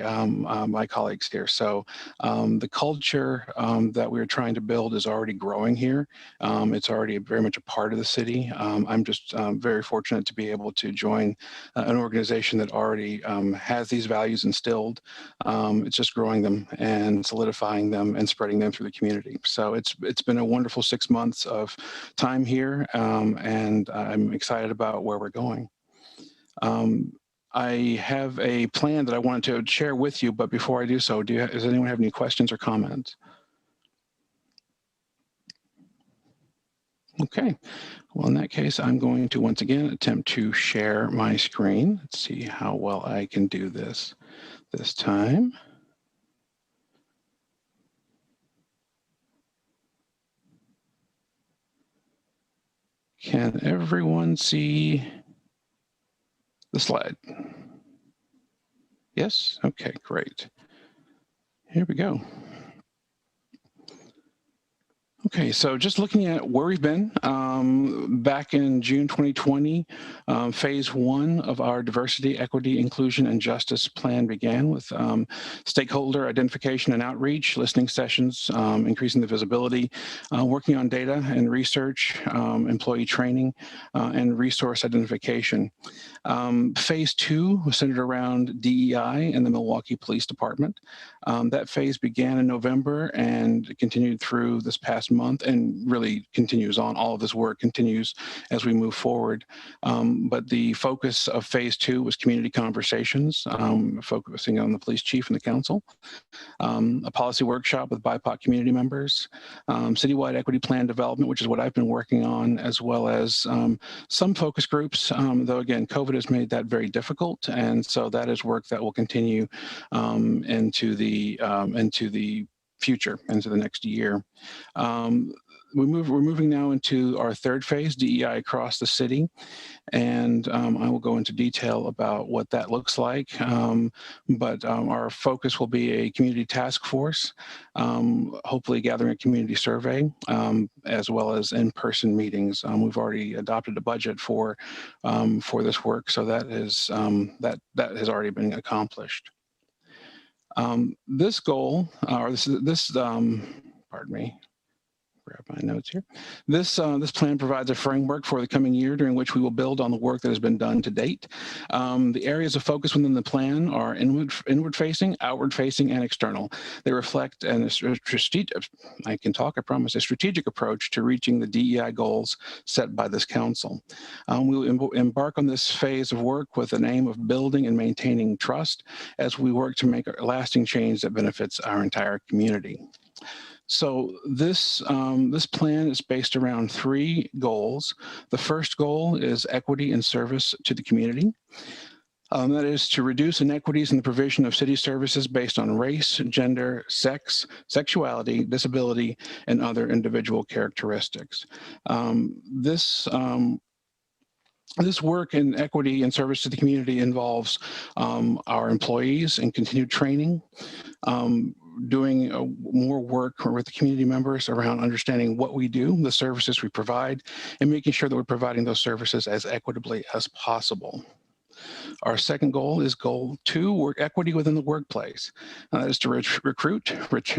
[SPEAKER 9] my colleagues here. So the culture that we're trying to build is already growing here. It's already very much a part of the city. I'm just very fortunate to be able to join an organization that already has these values instilled. It's just growing them and solidifying them and spreading them through the community. So it's been a wonderful 6 months of time here, and I'm excited about where we're going. I have a plan that I wanted to share with you, but before I do so, does anyone have any questions or comments? Okay, well, in that case, I'm going to once again attempt to share my screen. Let's see how well I can do this time. Can everyone see the slide? Yes? Okay, great. Here we go. Okay, so just looking at where we've been, back in June 2020, phase one of our diversity, equity, inclusion, and justice plan began with stakeholder identification and outreach, listening sessions, increasing the visibility, working on data and research, employee training, and resource identification. Phase two was centered around DEI and the Milwaukee Police Department. That phase began in November and continued through this past month, and really continues on. All of this work continues as we move forward. But the focus of phase two was community conversations, focusing on the police chief and the council, a policy workshop with BIPOC community members, citywide equity plan development, which is what I've been working on, as well as some focus groups, though again, COVID has made that very difficult. And so that is work that will continue into the future, into the next year. We're moving now into our third phase, DEI across the city. And I will go into detail about what that looks like. But our focus will be a community task force, hopefully gathering a community survey, as well as in-person meetings. We've already adopted a budget for this work, so that is that has already been accomplished. This goal, or pardon me. Grab my notes here. This plan provides a framework for the coming year during which we will build on the work that has been done to date. The areas of focus within the plan are inward-facing, outward-facing, and external. They reflect a strategic approach to reaching the DEI goals set by this council. We will embark on this phase of work with an aim of building and maintaining trust as we work to make a lasting change that benefits our entire community. So this plan is based around three goals. The first goal is equity and service to the community. That is to reduce inequities in the provision of city services based on race, gender, sex, sexuality, disability, and other individual characteristics. This work in equity and service to the community involves our employees and continued training, doing more work with the community members around understanding what we do, the services we provide, and making sure that we're providing those services as equitably as possible. Our second goal is goal 2, work equity within the workplace. That is to recruit,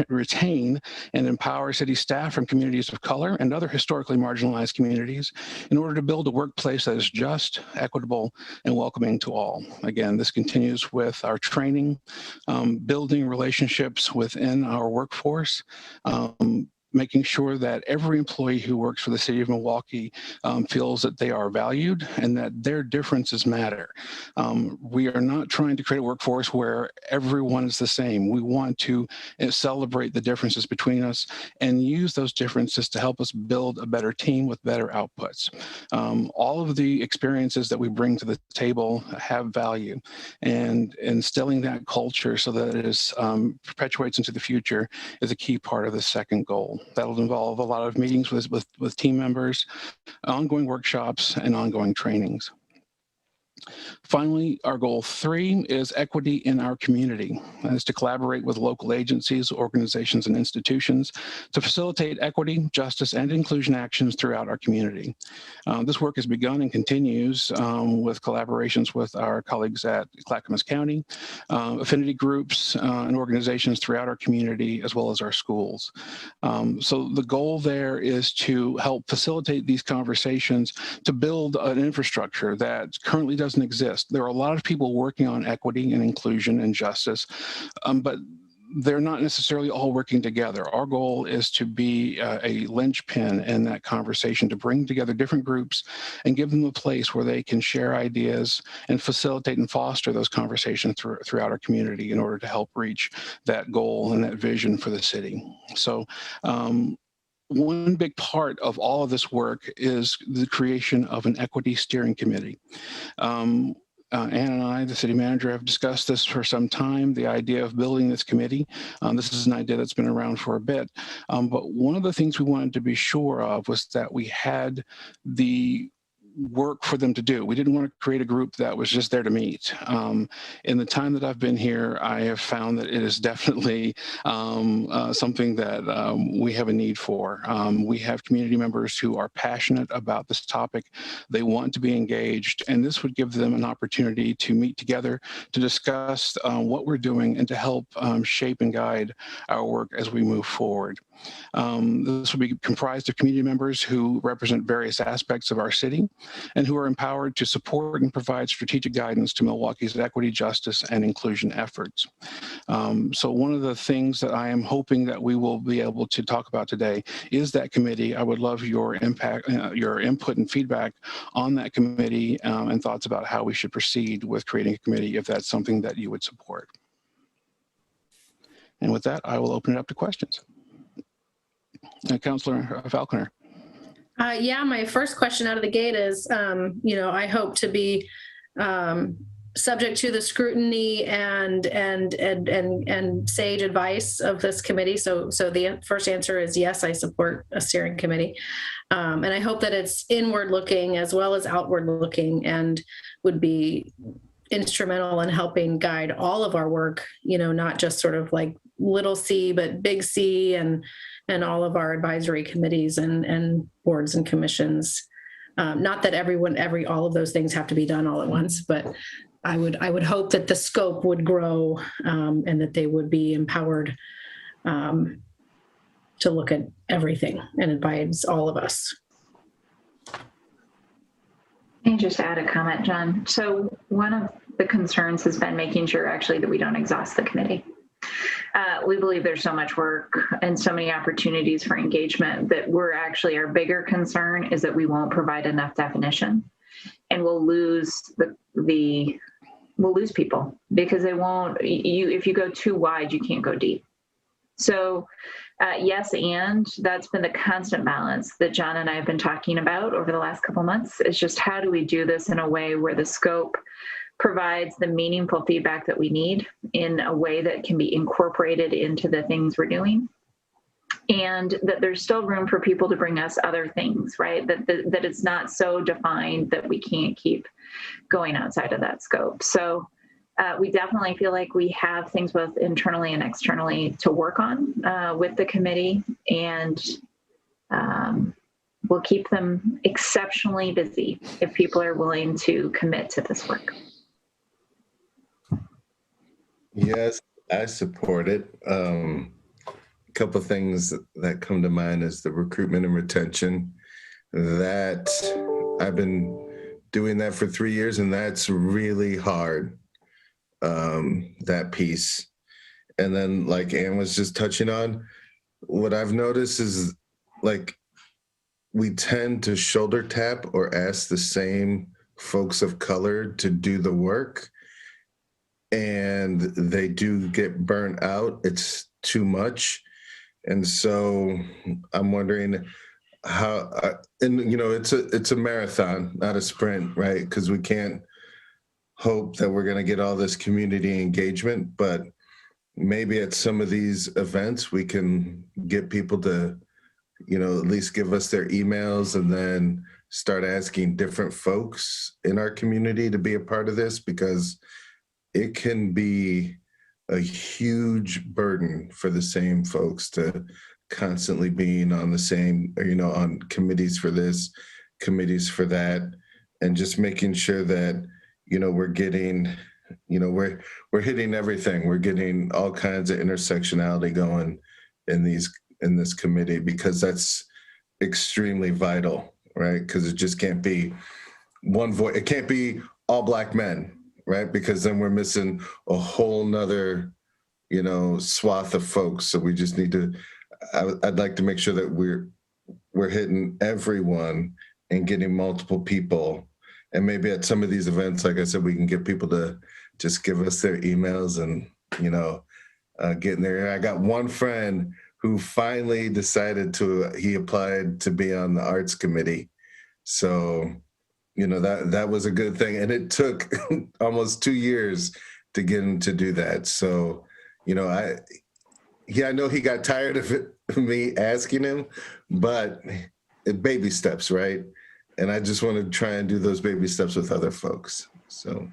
[SPEAKER 9] retain, and empower city staff from communities of color and other historically marginalized communities in order to build a workplace that is just, equitable, and welcoming to all. Again, this continues with our training, building relationships within our workforce, making sure that every employee who works for the city of Milwaukee feels that they are valued and that their differences matter. We are not trying to create a workforce where everyone is the same. We want to celebrate the differences between us and use those differences to help us build a better team with better outputs. All of the experiences that we bring to the table have value, and instilling that culture so that it is perpetuates into the future is a key part of the second goal. That'll involve a lot of meetings with team members, ongoing workshops, and ongoing trainings. Finally, our goal 3 is equity in our community. That is to collaborate with local agencies, organizations, and institutions to facilitate equity, justice, and inclusion actions throughout our community. This work has begun and continues with collaborations with our colleagues at Clackamas County, affinity groups, and organizations throughout our community, as well as our schools. So the goal there is to help facilitate these conversations to build an infrastructure that currently doesn't exist. There are a lot of people working on equity and inclusion and justice, but they're not necessarily all working together. Our goal is to be a linchpin in that conversation, to bring together different groups and give them a place where they can share ideas and facilitate and foster those conversations throughout our community in order to help reach that goal and that vision for the city. So one big part of all of this work is the creation of an equity steering committee. Ann and I, the city manager, have discussed this for some time, the idea of building this committee. This is an idea that's been around for a bit. But one of the things we wanted to be sure of was that we had the work for them to do. We didn't want to create a group that was just there to meet. In the time that I've been here, I have found that it is definitely something that we have a need for. We have community members who are passionate about this topic. They want to be engaged, and this would give them an opportunity to meet together to discuss what we're doing and to help shape and guide our work as we move forward. This will be comprised of community members who represent various aspects of our city and who are empowered to support and provide strategic guidance to Milwaukee's equity, justice, and inclusion efforts. So one of the things that I am hoping that we will be able to talk about today is that committee. I would love your your input and feedback on that committee and thoughts about how we should proceed with creating a committee if that's something that you would support. And with that, I will open it up to questions. Councilor Falconer.
[SPEAKER 5] Yeah, my first question out of the gate is, I hope to be subject to the scrutiny and sage advice of this committee. So the first answer is yes, I support a steering committee. And I hope that it's inward looking as well as outward looking and would be instrumental in helping guide all of our work, not just sort of like little c, but big C and all of our advisory committees and boards and commissions. Not that all of those things have to be done all at once, but I would hope that the scope would grow and that they would be empowered to look at everything and advise all of us.
[SPEAKER 8] And just add a comment, John. So one of the concerns has been making sure actually that we don't exhaust the committee. We believe there's so much work and so many opportunities for engagement that our bigger concern is that we won't provide enough definition, and we'll lose we'll lose people because they won't. If you go too wide, you can't go deep. So yes, and that's been the constant balance that John and I have been talking about over the last couple months. Is just how do we do this in a way where the scope provides the meaningful feedback that we need in a way that can be incorporated into the things we're doing, and that there's still room for people to bring us other things, right? That it's not so defined that we can't keep going outside of that scope. So we definitely feel like we have things both internally and externally to work on with the committee, and we'll keep them exceptionally busy if people are willing to commit to this work.
[SPEAKER 7] Yes, I support it. A couple of things that come to mind is the recruitment and retention. That I've been doing that for 3 years, and that's really hard, that piece. And then, like Ann was just touching on, what I've noticed is like we tend to shoulder tap or ask the same folks of color to do the work, and they do get burnt out. It's too much. And so I'm wondering how, it's a marathon, not a sprint, right? Because we can't hope that we're going to get all this community engagement, but maybe at some of these events, we can get people to, at least give us their emails and then start asking different folks in our community to be a part of this, because it can be a huge burden for the same folks to constantly being on the same, on committees for this, committees for that, and just making sure that, we're getting, we're hitting everything. We're getting all kinds of intersectionality going in this committee, because that's extremely vital, right? Because it just can't be one voice. It can't be all Black men, right? Because then we're missing a whole nother, swath of folks. So we just need to, I'd like to make sure that we're hitting everyone and getting multiple people. And maybe at some of these events, like I said, we can get people to just give us their emails and, get in there. I got one friend who finally decided he applied to be on the arts committee. So, that was a good thing. And it took almost 2 years to get him to do that. So, I know he got tired of me asking him, but baby steps, right? And I just want to try and do those baby steps with other folks. So.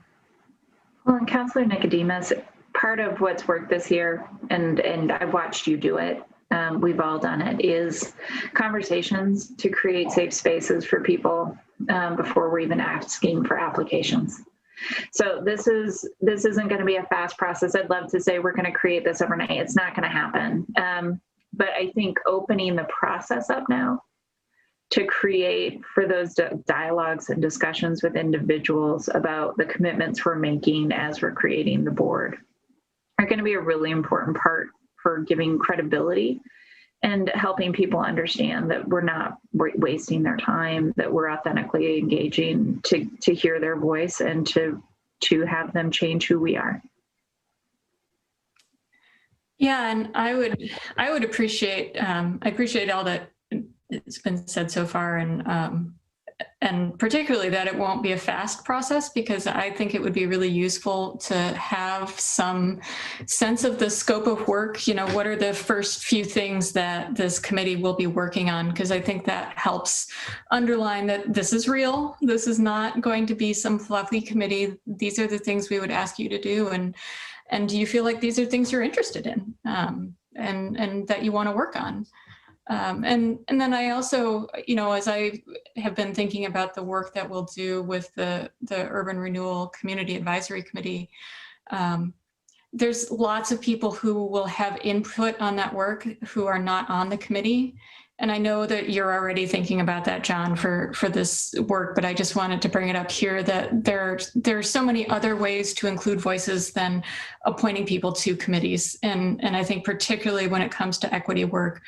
[SPEAKER 8] Well, and Councilor Nicodemus, part of what's worked this year, and I've watched you do it, we've all done it, is conversations to create safe spaces for people before we're even asking for applications. So this isn't going to be a fast process. I'd love to say we're going to create this overnight. It's not going to happen. But I think opening the process up now to create for those dialogues and discussions with individuals about the commitments we're making as we're creating the board are going to be a really important part for giving credibility and helping people understand that we're not wasting their time, that we're authentically engaging to hear their voice and to have them change who we are.
[SPEAKER 6] Yeah, and I would appreciate I appreciate all that it's been said so far, and particularly that it won't be a fast process, because I think it would be really useful to have some sense of the scope of work. You know, what are the first few things that this committee will be working on? Because I think that helps underline that this is real. This is not going to be some fluffy committee. These are the things we would ask you to do. And do you feel like these are things you're interested in and that you want to work on? And then I also, you know, as I have been thinking about the work that we'll do with the Urban Renewal Community Advisory Committee, there's lots of people who will have input on that work who are not on the committee. And I know that you're already thinking about that, John, for this work, but I just wanted to bring it up here that there are so many other ways to include voices than appointing people to committees. And I think particularly when it comes to equity work,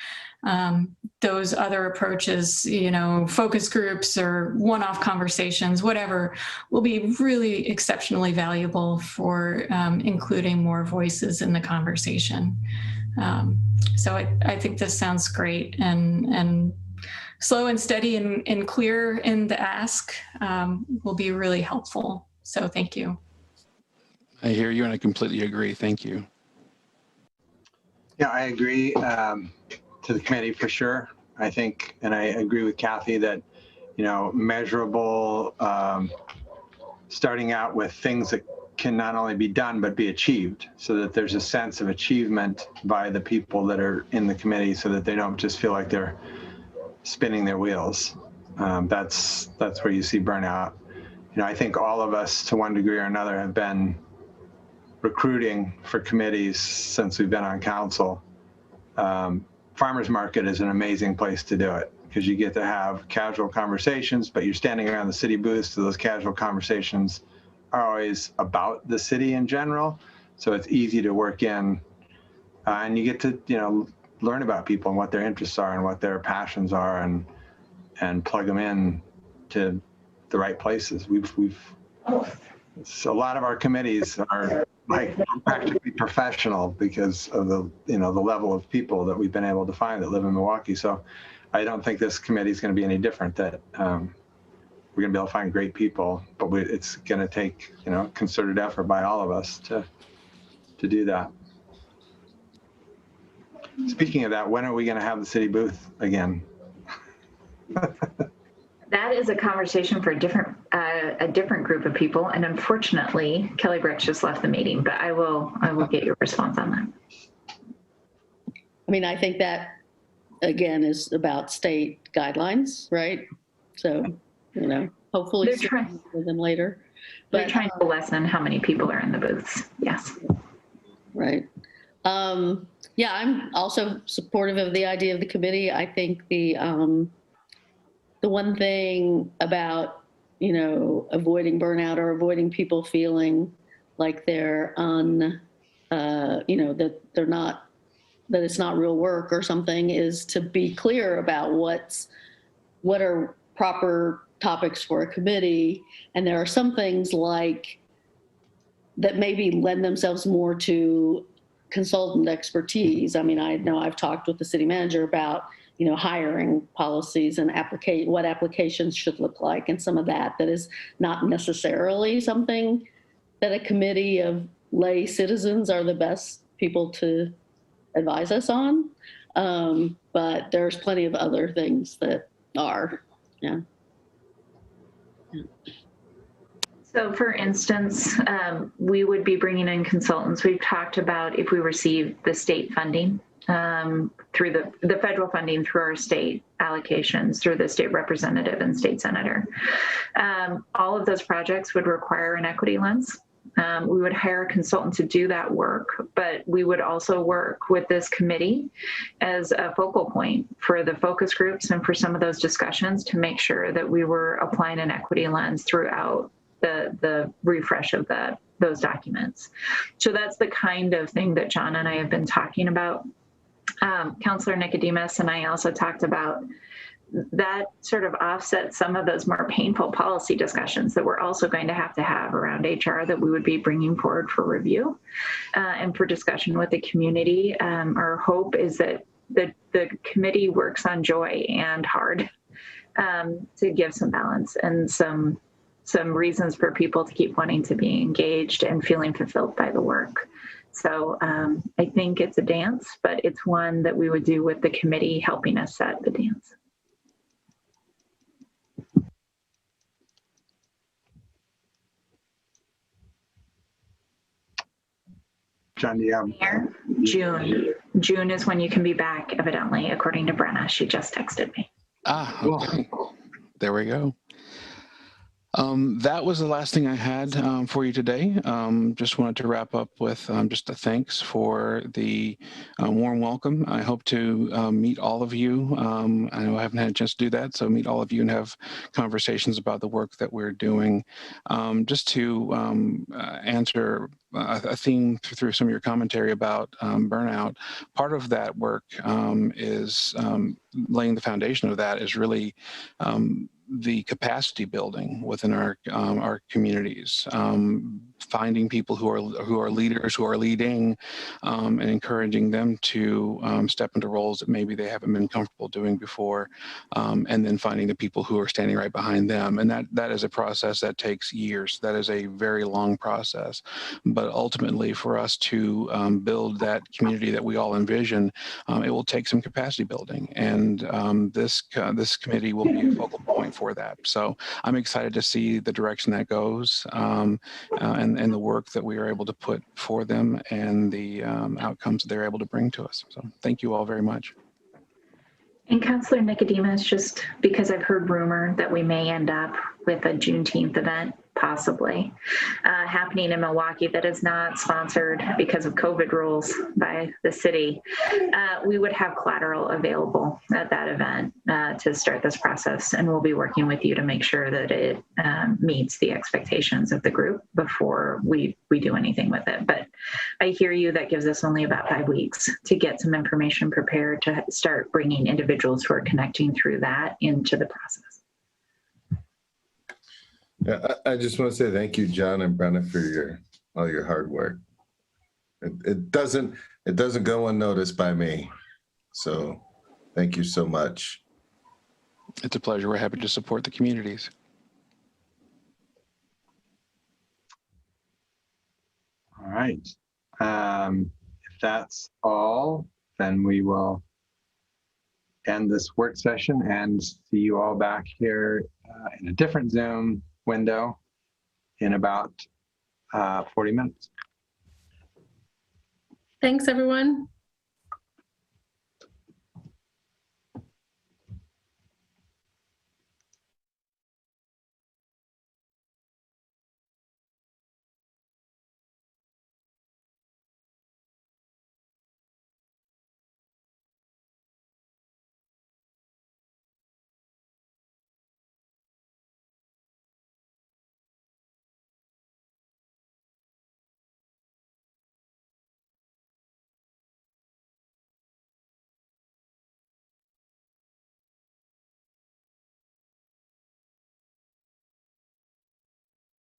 [SPEAKER 6] those other approaches, you know, focus groups or one-off conversations, whatever, will be really exceptionally valuable for including more voices in the conversation. So I think this sounds great, and slow and steady and clear in the ask will be really helpful. So thank you.
[SPEAKER 9] I hear you and I completely agree. Thank you.
[SPEAKER 2] Yeah, I agree to the committee for sure. I think, and I agree with Kathy that, you know, measurable, starting out with things that can not only be done, but be achieved, so that there's a sense of achievement by the people that are in the committee, so that they don't just feel like they're spinning their wheels. That's where you see burnout. You know, I think all of us to one degree or another have been recruiting for committees since we've been on council. Farmers market is an amazing place to do it, because you get to have casual conversations, but you're standing around the city booths, so those casual conversations are always about the city in general. So it's easy to work in, and you get to, you know, learn about people and what their interests are and what their passions are, and plug them in to the right places. So a lot of our committees are like practically professional because of the, you know, the level of people that we've been able to find that live in Milwaukee. So I don't think this committee is going to be any different, that we're going to be able to find great people, but it's going to take, you know, concerted effort by all of us to do that. Speaking of that, when are we going to have the city booth again?
[SPEAKER 8] That is a conversation for a different group of people, and unfortunately, Kelly Brooks just left the meeting. But I will get your response on that.
[SPEAKER 1] I mean, I think that again is about state guidelines, right? So, you know, hopefully
[SPEAKER 8] they're trying
[SPEAKER 1] them later.
[SPEAKER 8] But they're trying to lessen how many people are in the booths. Yes.
[SPEAKER 1] Right. Yeah, I'm also supportive of the idea of the committee. I think the one thing about, you know, avoiding burnout or avoiding people feeling like they're on, you know, that they're not, that it's not real work or something, is to be clear about what are proper topics for a committee. And there are some things like that maybe lend themselves more to consultant expertise. I mean, I know I've talked with the city manager about, you know, hiring policies and what applications should look like, and some of that is not necessarily something that a committee of lay citizens are the best people to advise us on. But there's plenty of other things that are, yeah.
[SPEAKER 8] So for instance, we would be bringing in consultants. We've talked about if we receive the state funding through the federal funding through our state allocations, through the state representative and state senator. All of those projects would require an equity lens. We would hire a consultant to do that work, but we would also work with this committee as a focal point for the focus groups and for some of those discussions to make sure that we were applying an equity lens throughout the refresh of those documents. So that's the kind of thing that John and I have been talking about. Councillor Nicodemus and I also talked about that sort of offsets some of those more painful policy discussions that we're also going to have around HR that we would be bringing forward for review and for discussion with the community. Our hope is that the committee works on joy and hard to give some balance and some reasons for people to keep wanting to be engaged and feeling fulfilled by the work. So I think it's a dance, but it's one that we would do with the committee helping us set the dance.
[SPEAKER 2] John, do you have?
[SPEAKER 8] June is when you can be back, evidently, according to Brenna. She just texted me.
[SPEAKER 9] Okay. There we go. That was the last thing I had for you today. Just wanted to wrap up with just a thanks for the warm welcome. I hope to meet all of you. I know I haven't had a chance to do that, so meet all of you and have conversations about the work that we're doing. Just to answer a theme through some of your commentary about burnout, part of that work is laying the foundation of that is really the capacity building within our communities, finding people who are leaders, who are leading, and encouraging them to step into roles that maybe they haven't been comfortable doing before, and then finding the people who are standing right behind them. And that is a process that takes years. That is a very long process. But ultimately, for us to build that community that we all envision, it will take some capacity building, and this committee will be a focal point for that. So I'm excited to see the direction that goes, and the work that we are able to put for them, and the outcomes that they're able to bring to us. So thank you all very much.
[SPEAKER 8] And Councillor Nicodemus, just because I've heard rumor that we may end up with a Juneteenth event, possibly, happening in Milwaukee that is not sponsored because of COVID rules by the city, we would have collateral available at that event to start this process. And we'll be working with you to make sure that it meets the expectations of the group before we do anything with it. But I hear you, that gives us only about 5 weeks to get some information prepared to start bringing individuals who are connecting through that into the process.
[SPEAKER 7] Yeah, I just want to say thank you, John and Brenna, for all your hard work. It doesn't go unnoticed by me. So thank you so much.
[SPEAKER 9] It's a pleasure. We're happy to support the communities.
[SPEAKER 2] All right. If that's all, then we will end this work session and see you all back here in a different Zoom window in about 40 minutes.
[SPEAKER 5] Thanks, everyone.